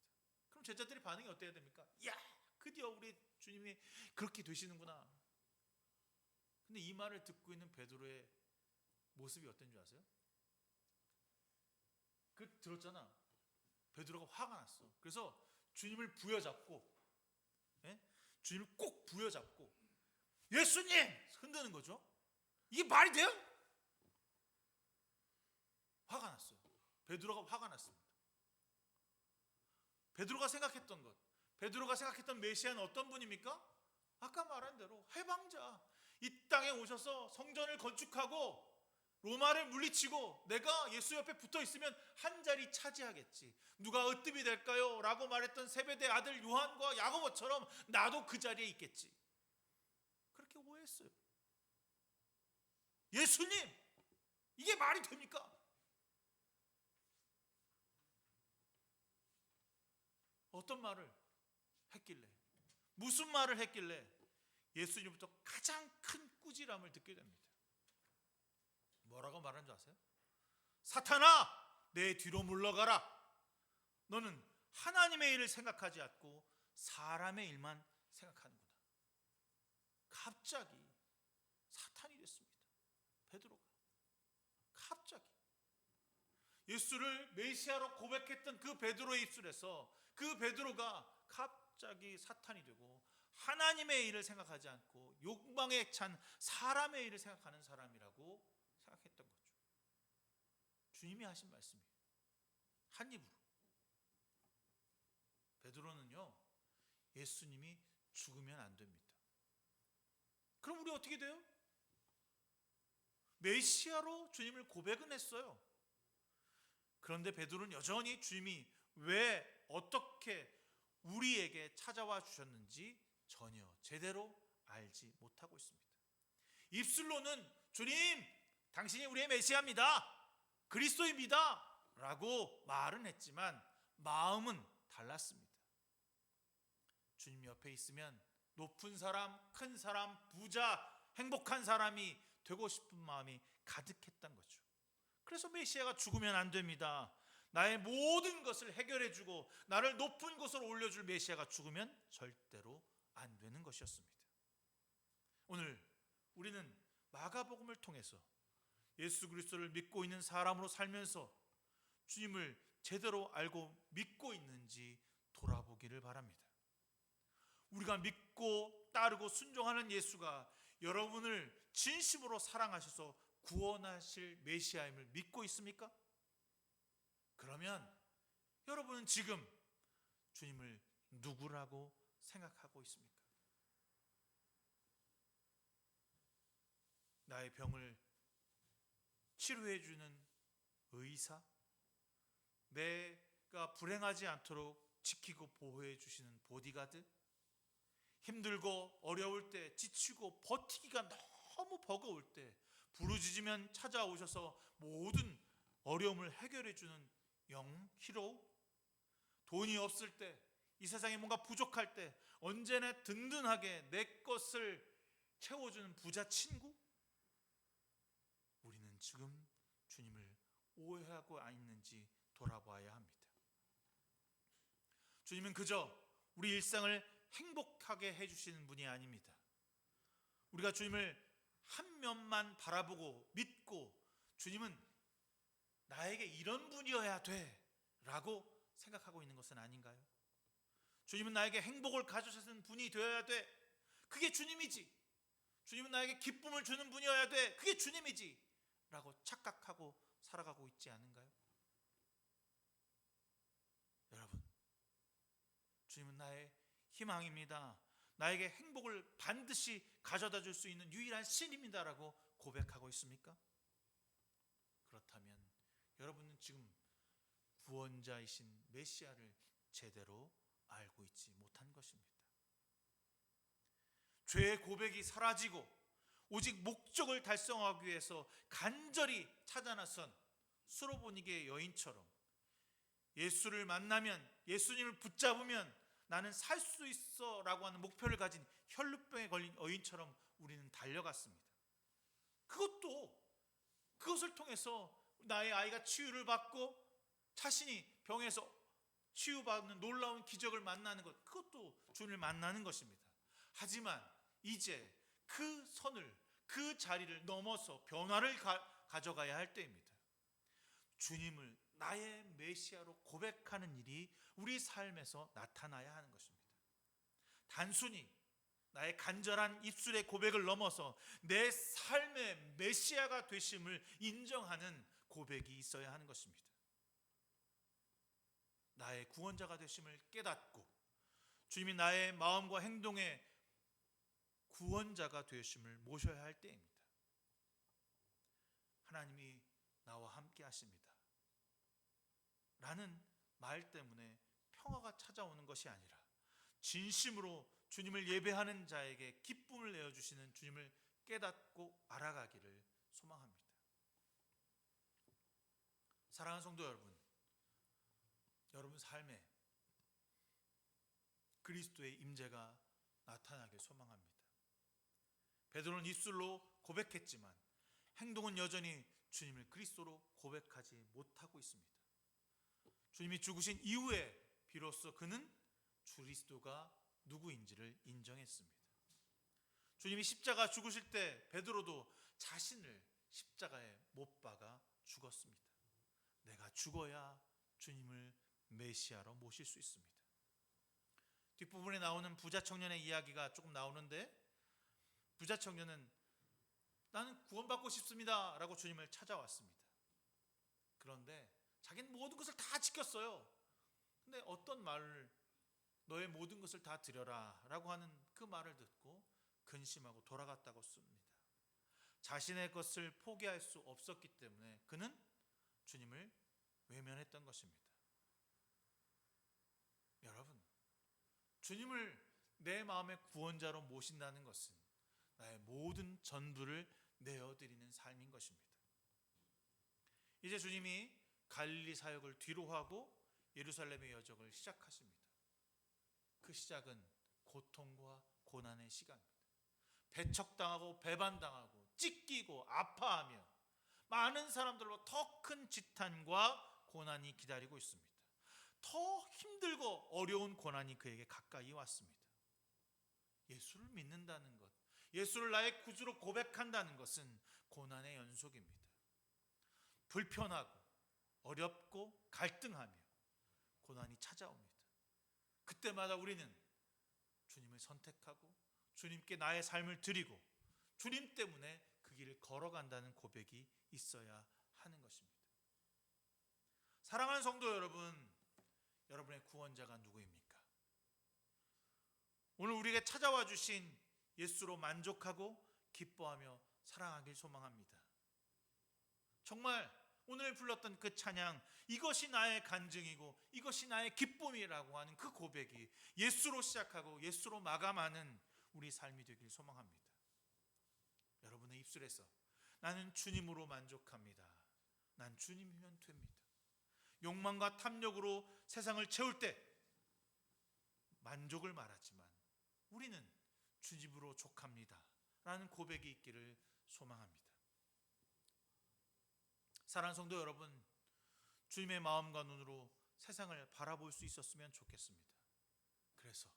그럼 제자들의 반응이 어때야 됩니까? 야, 드디어 우리 주님이 그렇게 되시는구나. 근데 이 말을 듣고 있는 베드로의 모습이 어떤 줄 아세요? 그 들었잖아. 베드로가 화가 났어. 그래서 주님을 부여잡고, 주님을 꼭 부여잡고 예수님! 흔드는 거죠. 이게 말이 돼요? 화가 났어요. 베드로가 화가 났습니다. 베드로가 생각했던 것, 베드로가 생각했던 메시아는 어떤 분입니까? 아까 말한 대로 해방자. 이 땅에 오셔서 성전을 건축하고 로마를 물리치고 내가 예수 옆에 붙어 있으면 한 자리 차지하겠지. 누가 으뜸이 될까요? 라고 말했던 세베대 아들 요한과 야고보처럼 나도 그 자리에 있겠지. 그렇게 오해했어요. 예수님! 이게 말이 됩니까? 어떤 말을 했길래, 무슨 말을 했길래 예수님부터 가장 큰 꾸지람을 듣게 됩니다. 뭐라고 말하는 줄 아세요? 사탄아, 내 뒤로 물러가라. 너는 하나님의 일을 생각하지 않고 사람의 일만 생각하는구나. 갑자기 사탄이 됐습니다. 베드로가 갑자기 예수를 메시아로 고백했던 그 베드로의 입술에서 그 베드로가 갑자기 사탄이 되고 하나님의 일을 생각하지 않고 욕망에 찬 사람의 일을 생각하는 사람이라고 생각했던 거죠. 주님이 하신 말씀이에요. 한 입으로. 베드로는요, 예수님이 죽으면 안 됩니다. 그럼 우리 어떻게 돼요? 메시아로 주님을 고백은 했어요. 그런데 베드로는 여전히 주님이 왜 어떻게 우리에게 찾아와 주셨는지 전혀 제대로 알지 못하고 있습니다. 입술로는 주님, 당신이 우리의 메시아입니다, 그리스도입니다 라고 말은 했지만 마음은 달랐습니다. 주님 옆에 있으면 높은 사람, 큰 사람, 부자, 행복한 사람이 되고 싶은 마음이 가득했던 거죠. 그래서 메시아가 죽으면 안 됩니다. 나의 모든 것을 해결해 주고 나를 높은 곳으로 올려줄 메시아가 죽으면 절대로 안 되는 것이었습니다. 오늘 우리는 마가복음을 통해서 예수 그리스도를 믿고 있는 사람으로 살면서 주님을 제대로 알고 믿고 있는지 돌아보기를 바랍니다. 우리가 믿고 따르고 순종하는 예수가 여러분을 진심으로 사랑하셔서 구원하실 메시아임을 믿고 있습니까? 그러면 여러분은 지금 주님을 누구라고 생각하고 있습니까? 나의 병을 치료해 주는 의사? 내가 불행하지 않도록 지키고 보호해 주시는 보디가드? 힘들고 어려울 때, 지치고 버티기가 너무 버거울 때 부르짖으면 찾아오셔서 모든 어려움을 해결해 주는 영 히로? 돈이 없을 때, 이 세상에 뭔가 부족할 때 언제나 든든하게 내 것을 채워주는 부자 친구? 우리는 지금 주님을 오해하고 있는지 돌아봐야 합니다. 주님은 그저 우리 일상을 행복하게 해주시는 분이 아닙니다. 우리가 주님을 한 면만 바라보고 믿고 주님은 나에게 이런 분이어야 돼 라고 생각하고 있는 것은 아닌가요? 주님은 나에게 행복을 가져주시는 분이 되어야 돼. 그게 주님이지. 주님은 나에게 기쁨을 주는 분이어야 돼. 그게 주님이지. 라고 착각하고 살아가고 있지 않은가요? 여러분, 주님은 나의 희망입니다. 나에게 행복을 반드시 가져다 줄 수 있는 유일한 신입니다라고 고백하고 있습니까? 그렇다면 여러분은 지금 구원자이신 메시아를 제대로 알고 있지 못한 것입니다. 죄의 고백이 사라지고 오직 목적을 달성하기 위해서 간절히 찾아 나선 수로보니게의 여인처럼 예수를 만나면, 예수님을 붙잡으면 나는 살 수 있어 라고 하는 목표를 가진 혈루병에 걸린 여인처럼 우리는 달려갔습니다. 그것을 통해서 나의 아이가 치유를 받고 자신이 병에서 치유받는 놀라운 기적을 만나는 것, 그것도 주님을 만나는 것입니다. 하지만 이제 그 선을, 그 자리를 넘어서 변화를 가져가야 할 때입니다. 주님을 나의 메시아로 고백하는 일이 우리 삶에서 나타나야 하는 것입니다. 단순히 나의 간절한 입술의 고백을 넘어서 내 삶의 메시아가 되심을 인정하는 고백이 있어야 하는 것입니다. 나의 구원자가 되심을 깨닫고 주님이 나의 마음과 행동의 구원자가 되심을 모셔야 할 때입니다. 하나님이 나와 함께 하십니다 라는 말 때문에 평화가 찾아오는 것이 아니라 진심으로 주님을 예배하는 자에게 기쁨을 내어주시는 주님을 깨닫고 알아가기를 소망합니다. 사랑하는 성도 여러분, 여러분 삶에 그리스도의 임재가 나타나길 소망합니다. 베드로는 입술로 고백했지만 행동은 여전히 주님을 그리스도로 고백하지 못하고 있습니다. 주님이 죽으신 이후에 비로소 그는 그리스도가 누구인지를 인정했습니다. 주님이 십자가 죽으실 때 베드로도 자신을 십자가에 못 박아 죽었습니다. 내가 죽어야 주님을 메시아로 모실 수 있습니다. 뒷부분에 나오는 부자 청년의 이야기가 조금 나오는데, 부자 청년은 나는 구원받고 싶습니다 라고 주님을 찾아왔습니다. 그런데 자기는 모든 것을 다 지켰어요. 근데 어떤 말을, 너의 모든 것을 다 드려라 라고 하는 그 말을 듣고 근심하고 돌아갔다고 씁니다. 자신의 것을 포기할 수 없었기 때문에 그는 주님을 외면했던 것입니다. 여러분, 주님을 내 마음의 구원자로 모신다는 것은 나의 모든 전부를 내어드리는 삶인 것입니다. 이제 주님이 갈릴리 사역을 뒤로하고 예루살렘의 여정을 시작하십니다. 그 시작은 고통과 고난의 시간입니다. 배척당하고 배반당하고 찢기고 아파하며 많은 사람들로 더 큰 지탄과 고난이 기다리고 있습니다. 더 힘들고 어려운 고난이 그에게 가까이 왔습니다. 예수를 믿는다는 것, 예수를 나의 구주로 고백한다는 것은 고난의 연속입니다. 불편하고 어렵고 갈등하며 고난이 찾아옵니다. 그때마다 우리는 주님을 선택하고 주님께 나의 삶을 드리고 주님 때문에 그 길을 걸어간다는 고백이 있어야 하는 것입니다. 사랑하는 성도 여러분, 여러분의 구원자가 누구입니까? 오늘 우리에게 찾아와 주신 예수로 만족하고 기뻐하며 사랑하길 소망합니다. 정말 오늘 불렀던 그 찬양, 이것이 나의 간증이고 이것이 나의 기쁨이라고 하는 그 고백이 예수로 시작하고 예수로 마감하는 우리 삶이 되길 소망합니다. 여러분의 입술에서 나는 주님으로 만족합니다, 난 주님이면 됩니다, 욕망과 탐욕으로 세상을 채울 때 만족을 말하지만 우리는 주님으로 족합니다 라는 고백이 있기를 소망합니다. 사랑하는 성도 여러분, 주님의 마음과 눈으로 세상을 바라볼 수 있었으면 좋겠습니다. 그래서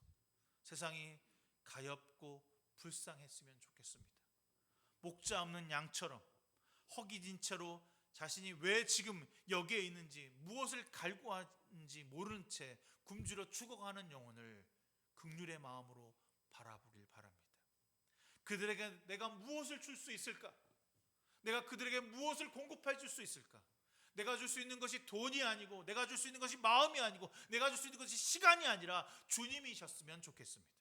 세상이 가엾고 불쌍했으면 좋겠습니다. 목자 없는 양처럼 허기진 채로 자신이 왜 지금 여기에 있는지, 무엇을 갈구하는 사는지 모르는 채 굶주려 죽어가는 영혼을 긍휼의 마음으로 바라보길 바랍니다. 그들에게 내가 무엇을 줄 수 있을까? 내가 그들에게 무엇을 공급해 줄 수 있을까? 내가 줄 수 있는 것이 돈이 아니고, 내가 줄 수 있는 것이 마음이 아니고, 내가 줄 수 있는 것이 시간이 아니라 주님이셨으면 좋겠습니다.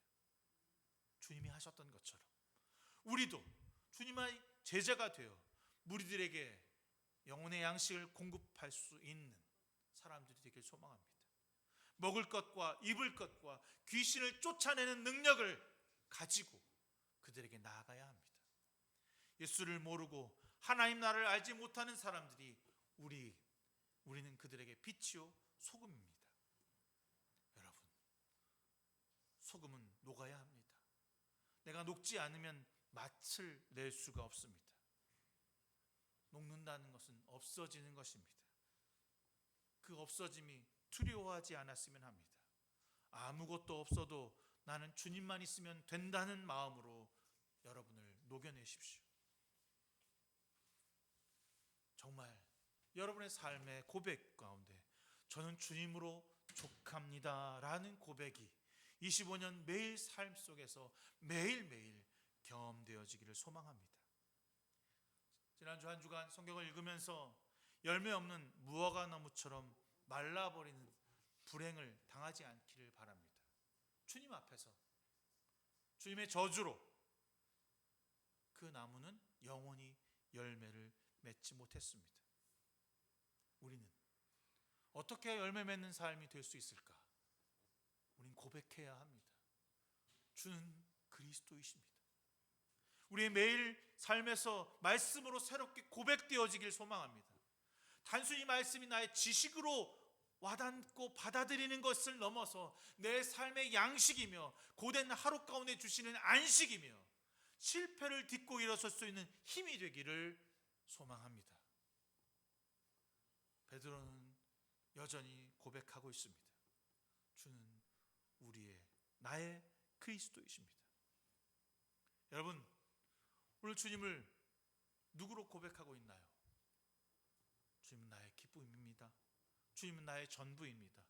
주님이 하셨던 것처럼 우리도 주님의 제자가 되어 무리들에게 영혼의 양식을 공급할 수 있는 사람들이 되길 소망합니다. 먹을 것과 입을 것과 귀신을 쫓아내는 능력을 가지고 그들에게 나아가야 합니다. 예수를 모르고 하나님 나라를 알지 못하는 사람들이 우리는 그들에게 빛이요 소금입니다. 여러분, 소금은 녹아야 합니다. 내가 녹지 않으면 맛을 낼 수가 없습니다. 녹는다는 것은 없어지는 것입니다. 그 없어짐이 두려워하지 않았으면 합니다. 아무것도 없어도 나는 주님만 있으면 된다는 마음으로 여러분을 녹여내십시오. 정말 여러분의 삶의 고백 가운데 저는 주님으로 족합니다 라는 고백이 25년 매일 삶 속에서 매일매일 경험되어지기를 소망합니다. 지난주 한 주간 성경을 읽으면서 열매 없는 무화과 나무처럼 말라버리는 불행을 당하지 않기를 바랍니다. 주님 앞에서 주님의 저주로 그 나무는 영원히 열매를 맺지 못했습니다. 우리는 어떻게 열매 맺는 삶이 될 수 있을까? 우린 고백해야 합니다. 주는 그리스도이십니다. 우리의 매일 삶에서 말씀으로 새롭게 고백되어지길 소망합니다. 단순히 말씀이 나의 지식으로 와닿고 받아들이는 것을 넘어서 내 삶의 양식이며 고된 하루 가운데 주시는 안식이며 실패를 딛고 일어설 수 있는 힘이 되기를 소망합니다. 베드로는 여전히 고백하고 있습니다. 주는 나의 그리스도이십니다. 여러분, 오늘 주님을 누구로 고백하고 있나요? 주님은 나의 기쁨입니다. 주님은 나의 전부입니다.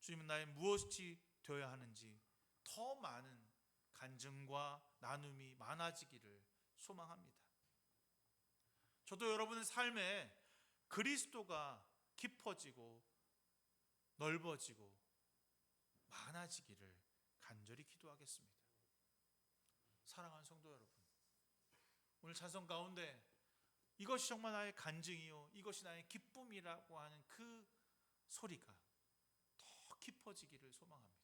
주님은 나의 무엇이 되어야 하는지 더 많은 간증과 나눔이 많아지기를 소망합니다. 저도 여러분의 삶에 그리스도가 깊어지고 넓어지고 많아지기를 간절히 기도하겠습니다. 사랑하는 성도 여러분, 오늘 찬송 가운데 이것이 정말 나의 간증이요, 이것이 나의 기쁨이라고 하는 그 소리가 더 깊어지기를 소망합니다.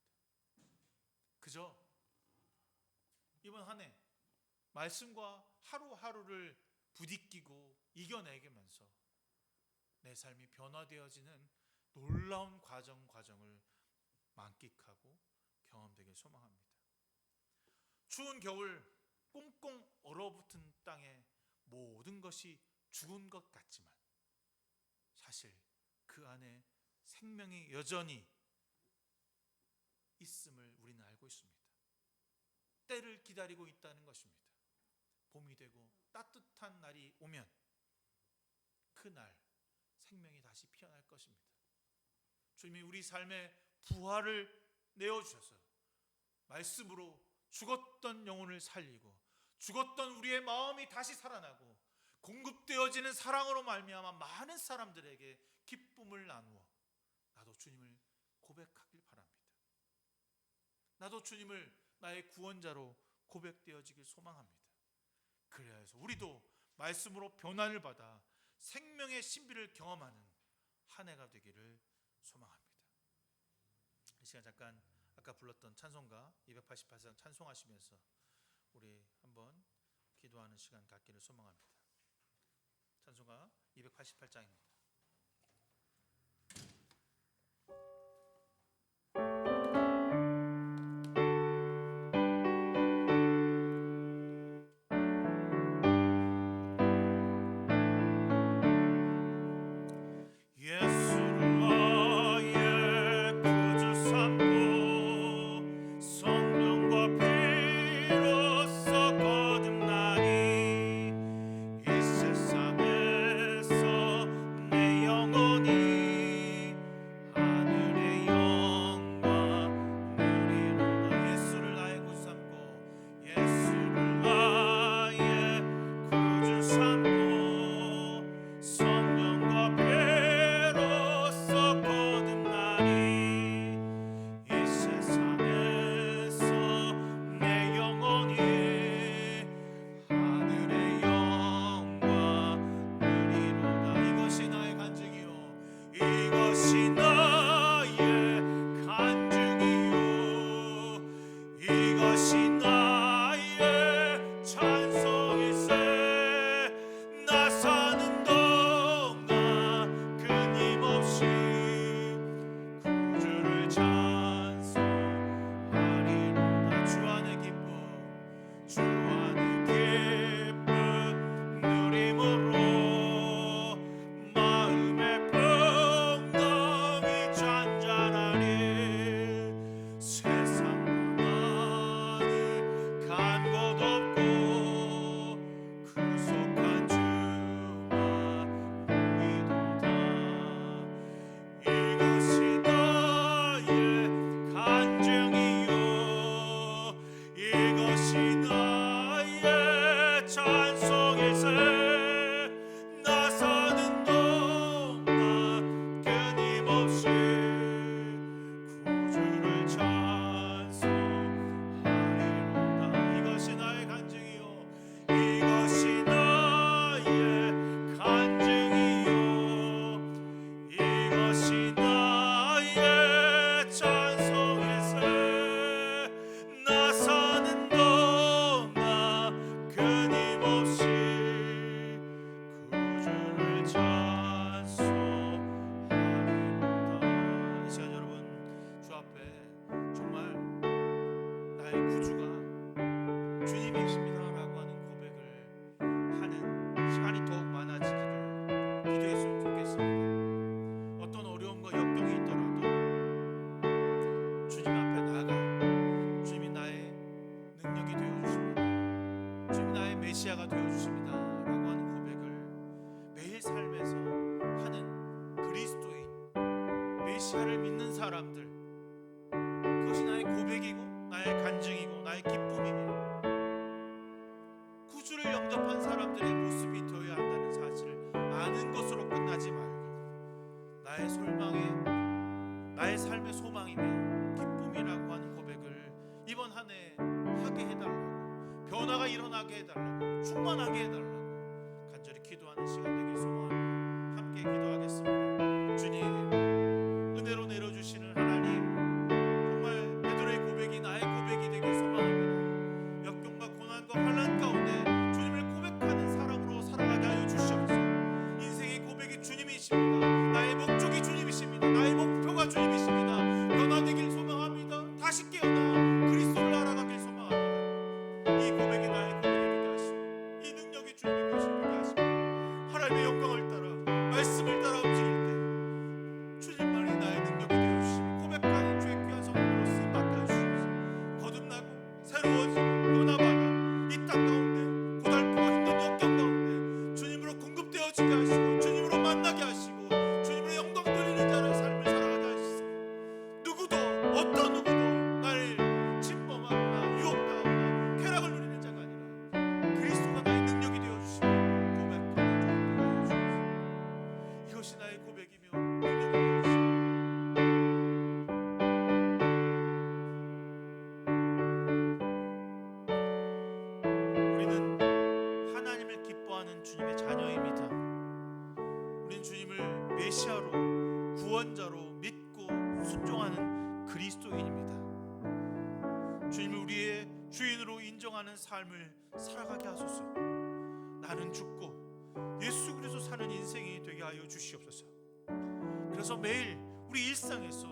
그저 이번 한 해 말씀과 하루하루를 부딪히고 이겨내면서 내 삶이 변화되어지는 놀라운 과정을 만끽하고 경험되길 소망합니다. 추운 겨울 꽁꽁 얼어붙은 땅에 모든 것이 죽은 것 같지만 사실 그 안에 생명이 여전히 있음을 우리는 알고 있습니다. 때를 기다리고 있다는 것입니다. 봄이 되고 따뜻한 날이 오면 그날 생명이 다시 피어날 것입니다. 주님이 우리 삶에 부활을 내어주셔서 말씀으로 죽었던 영혼을 살리고 죽었던 우리의 마음이 다시 살아나고 공급되어지는 사랑으로 말미암아 많은 사람들에게 기쁨을 나누어 나도 주님을 고백하길 바랍니다. 나도 주님을 나의 구원자로 고백되어지길 소망합니다. 그래야 해서 우리도 말씀으로 변화를 받아 생명의 신비를 경험하는 한 해가 되기를 소망합니다. 이 시간 잠깐 아까 불렀던 찬송가 288장 찬송하시면서 우리 한번 기도하는 시간 갖기를 소망합니다. 찬송가 288장입니다. 이것이 나의 찬송일세. 나 사는 동안 끊임없이 구주를 찬송하리로다. 주 안의 기쁨, 주 안의 기쁨 누림으로 마음의 풍덩이 잔잔하리. 세상 나는 간 곳 없고 구속한 주만 보이도다. 이것이 나의 간증이요, 이것이 나의 찬송일세. 나 사는 동안 끊임없이 구주를 찬송하리로다. 이것이 나의 간증이요, 이것이 나의 간증이요, 이것이 나의 찬송일세. 나 사는 동안 끊임없이 구주를 찬송하리로다. 이 시간 여러분, 주 앞에 정말 나의 구주가 주님이십니다라고 하는 고백을 하는 시간이 더욱 많아지기를 기도했으면 좋겠습니다. 어떤 어려움과 역경이 있더라도 주님 앞에 나아가 주님이 나의 능력이 되어주십니다, 주님이 나의 메시아가 되어주십니다라고 하는 고백을 매일 삶에서 하는 그리스도인, 메시아를 믿는 사람들, 그것이 나의 고백이고 나의 간증이고 나의 기쁨이며 구주를 영접한 사람들의 모습이 되어야 한다는 사실을 아는 것으로 끝나지 말고 나의 소망에, 나의 삶의 소망이며 기쁨이라고 하는 고백을 이번 한 해 하게 해달라고, 변화가 일어나게 해달라고, 충만하게 해달라고 간절히 기도하는 시간 되길 소망합니다. 함께 기도하겠습니다. 주님, 은혜로 내려주시는 하나님, 정말 베드로의 고백이 나의 고백이 되길 소망합니다. 역경과 고난과 환난 가운데 주님을 고백하는 사람으로 살아가게 하여 주시옵소서. 인생의 고백이 주님이십니다. 나의 목적이 주님이십니다. 나의 목표가 주님이십니다. 변화되길 소망합니다. 다시 깨어나 그리스도를 알아가길 소망합니다. 이 고백이 나의 고백이 되게 하시고 이 능력이 주님의 것이 되게 하시고 하나님의 영광을 따라 말씀을 따라 움직일 때 주님만이 나의 능력이 되어주시고 고백하는 주의 귀한 성도로 쓰임받게 하시옵소서. 거듭나고 새로워지고 변화받아 이 땅 가운데 고달프고 힘든 역경 가운데 주님으로 공급되어지게 하시고 주님으로 만나게 하시고 주님으로 영광 돌리는 자의 삶을 살아가게 하시소. 누구도 어떤 누구도 나를 침범하거나 유혹당하거나 쾌락을 누리는 자가 아니라 그리스도가 나의 능력이 되어주시고 고백하는 자가 되어주시옵소서. 이것이 나의 고백이며 능력이 되어주시고 우리는 하나님을 기뻐하는 주님의 자녀입니다. 우리는 주님을 메시아로, 구원자로 믿고 순종하는 그리스도인입니다. 주님을 우리의 주인으로 인정하는 삶을 살아가게 하소서. 나는 죽고 예수 그리스도 사는 인생이 되게 하여 주시옵소서. 그래서 매일 우리 일상에서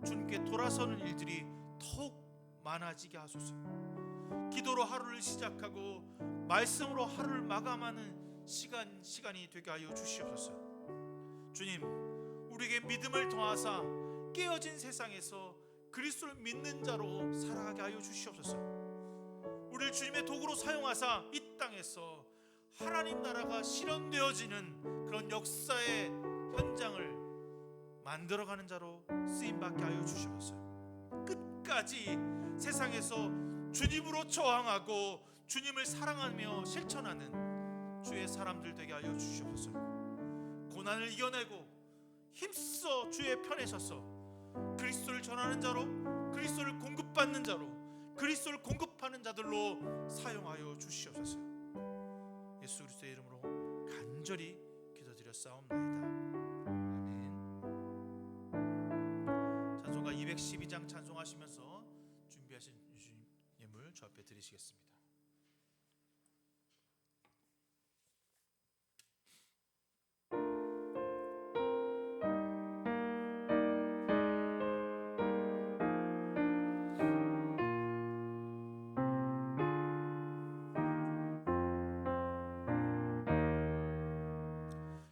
주님께 돌아서는 일들이 더욱 많아지게 하소서. 기도로 하루를 시작하고 말씀으로 하루를 마감하는 시간이 되게 하여 주시옵소서. 주님, 우리에게 믿음을 더하사 깨어진 세상에서 그리스도를 믿는 자로 살아가게 하여 주시옵소서. 우리를 주님의 도구로 사용하사 이 땅에서 하나님 나라가 실현되어지는 그런 역사의 현장을 만들어가는 자로 쓰임받게 하여 주시옵소서. 끝까지 세상에서 주님으로 저항하고 주님을 사랑하며 실천하는 주의 사람들 되게 하여 주시옵소서. 고난을 이겨내고 힘써 주의 편에 서서 그리스도를 전하는 자로, 그리스도를 공급받는 자로, 그리스도를 공급하는 자들로 사용하여 주시옵소서. 예수 그리스도의 이름으로 간절히 기도드렸사옵나이다. 아멘. 찬송가 212장 찬송하시면서 준비하신 예물 말씀을 주 앞에 드리시겠습니다.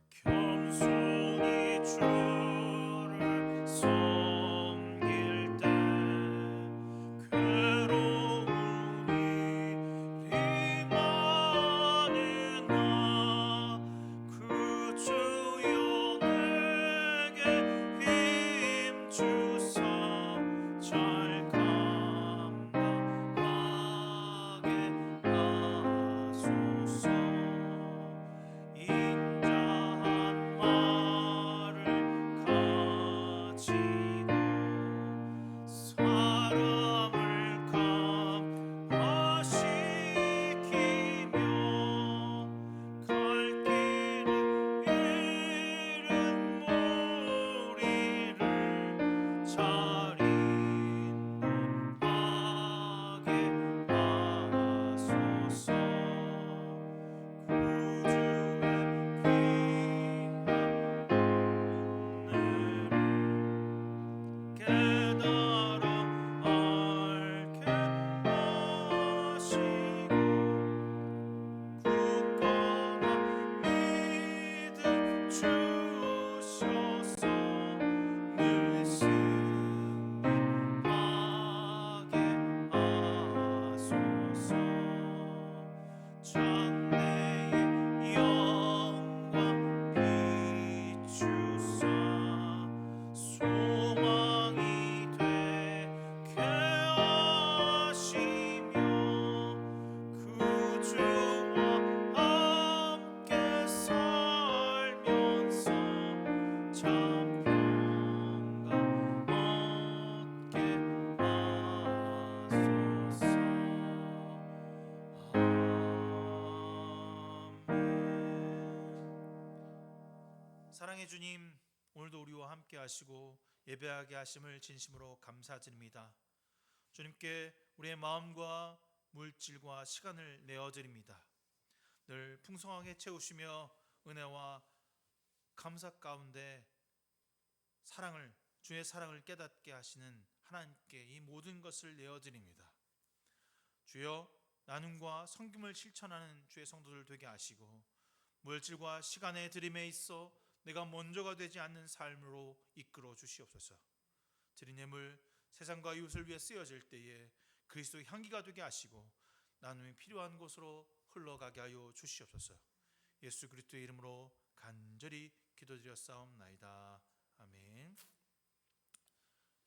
겸손히 주를 섬길 때 괴로운 일이 많으나 그 주여 내게 힘 주사 잘 감당하게 하소서. 인자한 말을 가지고 사람을 감화시키며 갈 길을 잃은 무리를 잘 인도하게 하소서. 깨달아 알게 하시고 굳건한 믿음 주셔서 늘 승리하게 하소서. 장래의 영광 비추사 소망이 되게 하시며 그 주와 함께 살면서 참 평강 얻게 하소서. 사랑의 주님, 오늘도 우리와 함께 하시고 예배하게 하심을 진심으로 감사드립니다. 주님께 우리의 마음과 물질과 시간을 내어드립니다. 늘 풍성하게 채우시며 은혜와 감사 가운데 주의 사랑을 깨닫게 하시는 하나님께 이 모든 것을 내어드립니다. 주여, 나눔과 섬김을 실천하는 주의 성도들 되게 하시고 물질과 시간의 드림에 있어 내가 먼저가 되지 않는 삶으로 이끌어 주시옵소서. 드린 예물 세상과 이웃을 위해 쓰여질 때에 그리스도의 향기가 되게 하시고 나눔이 필요한 곳으로 흘러가게 하여 주시옵소서. 예수 그리스도의 이름으로 간절히 기도드렸사옵나이다. 아멘.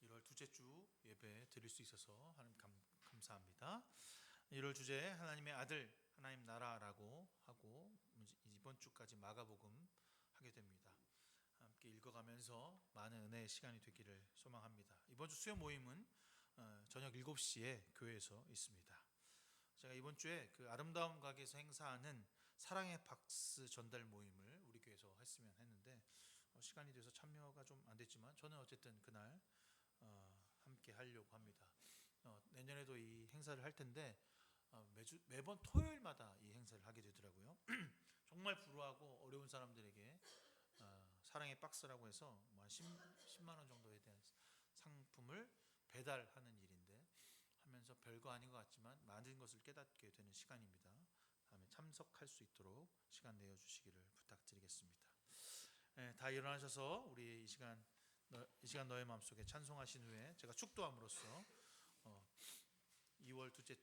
1월 둘째 주 예배 드릴 수 있어서 하나님 감사합니다. 1월 주제 하나님의 아들 하나님 나라라고 하고 이번 주까지 마가복음 하게 됩니다. 함께 읽어가면서 많은 은혜의 시간이 되기를 소망합니다. 이번 주 수요 모임은 저녁 7시에 교회에서 있습니다. 제가 이번 주에 그 아름다운 가게에서 행사하는 사랑의 박스 전달 모임을 우리 교회에서 했으면 했는데 시간이 돼서 참여가 좀 안 됐지만 저는 어쨌든 그날 함께 하려고 합니다. 내년에도 이 행사를 할 텐데 매번 토요일마다 이 행사를 하게 되더라고요. 정말 불우하고 어려운 사람들에게 사랑의 박스라고 해서 한 10만 원 정도에 대한 상품을 배달하는 일인데 하면서 별거 아닌 것 같지만 많은 것을 깨닫게 되는 시간입니다. 다음에 참석할 수 있도록 시간 내어주시기를 부탁드리겠습니다. 다 일어나셔서 우리 이 시간 너의 마음속에 찬송하신 후에 제가 축도함으로써 1월 둘째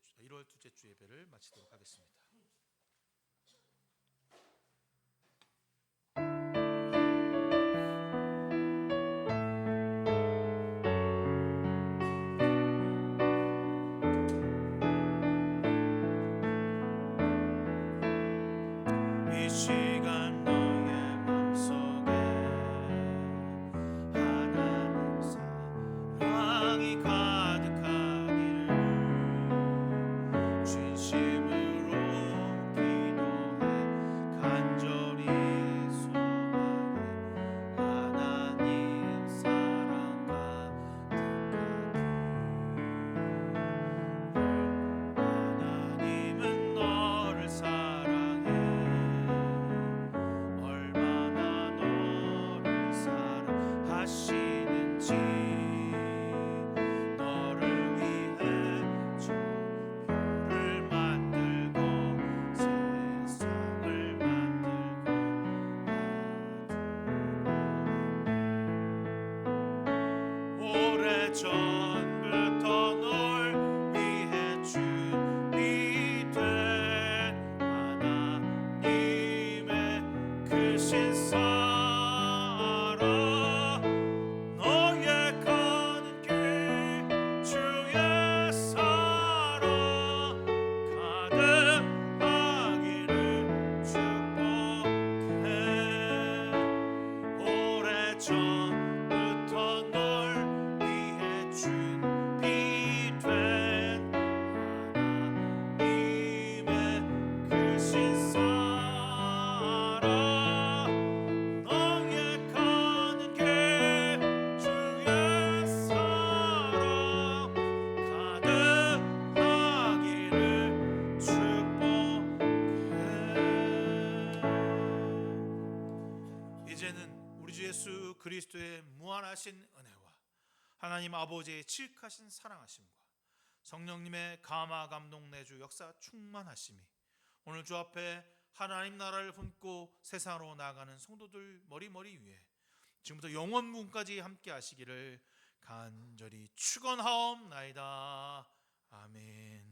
주 예배를 마치도록 하겠습니다. 이 시간 너의 마음속에 하나님 사랑이 가득하기를 진심으로 기도해 간절히 소망해. 하나님 사랑 가득하기를 오래전부터 널 위해 준비된 하나님의 크신 사랑 너의 가는 길 주의 사랑 가득하기를 축복해 오래전부터 널 위해 준비된 하나님의 크신 사랑 너의 가는 길 주의 사랑 가득하기를 축복해. 이제는 우리 주 예수 그리스도의 무한하신 은혜와 하나님 아버지의 지극하신 사랑하심과 성령님의 감화 감동 내주 역사 충만하심이 오늘 주 앞에 하나님 나라를 품고 세상으로 나아가는 성도들 머리머리 위에 지금부터 영원문까지 함께 하시기를 간절히 축원하옵나이다. 아멘.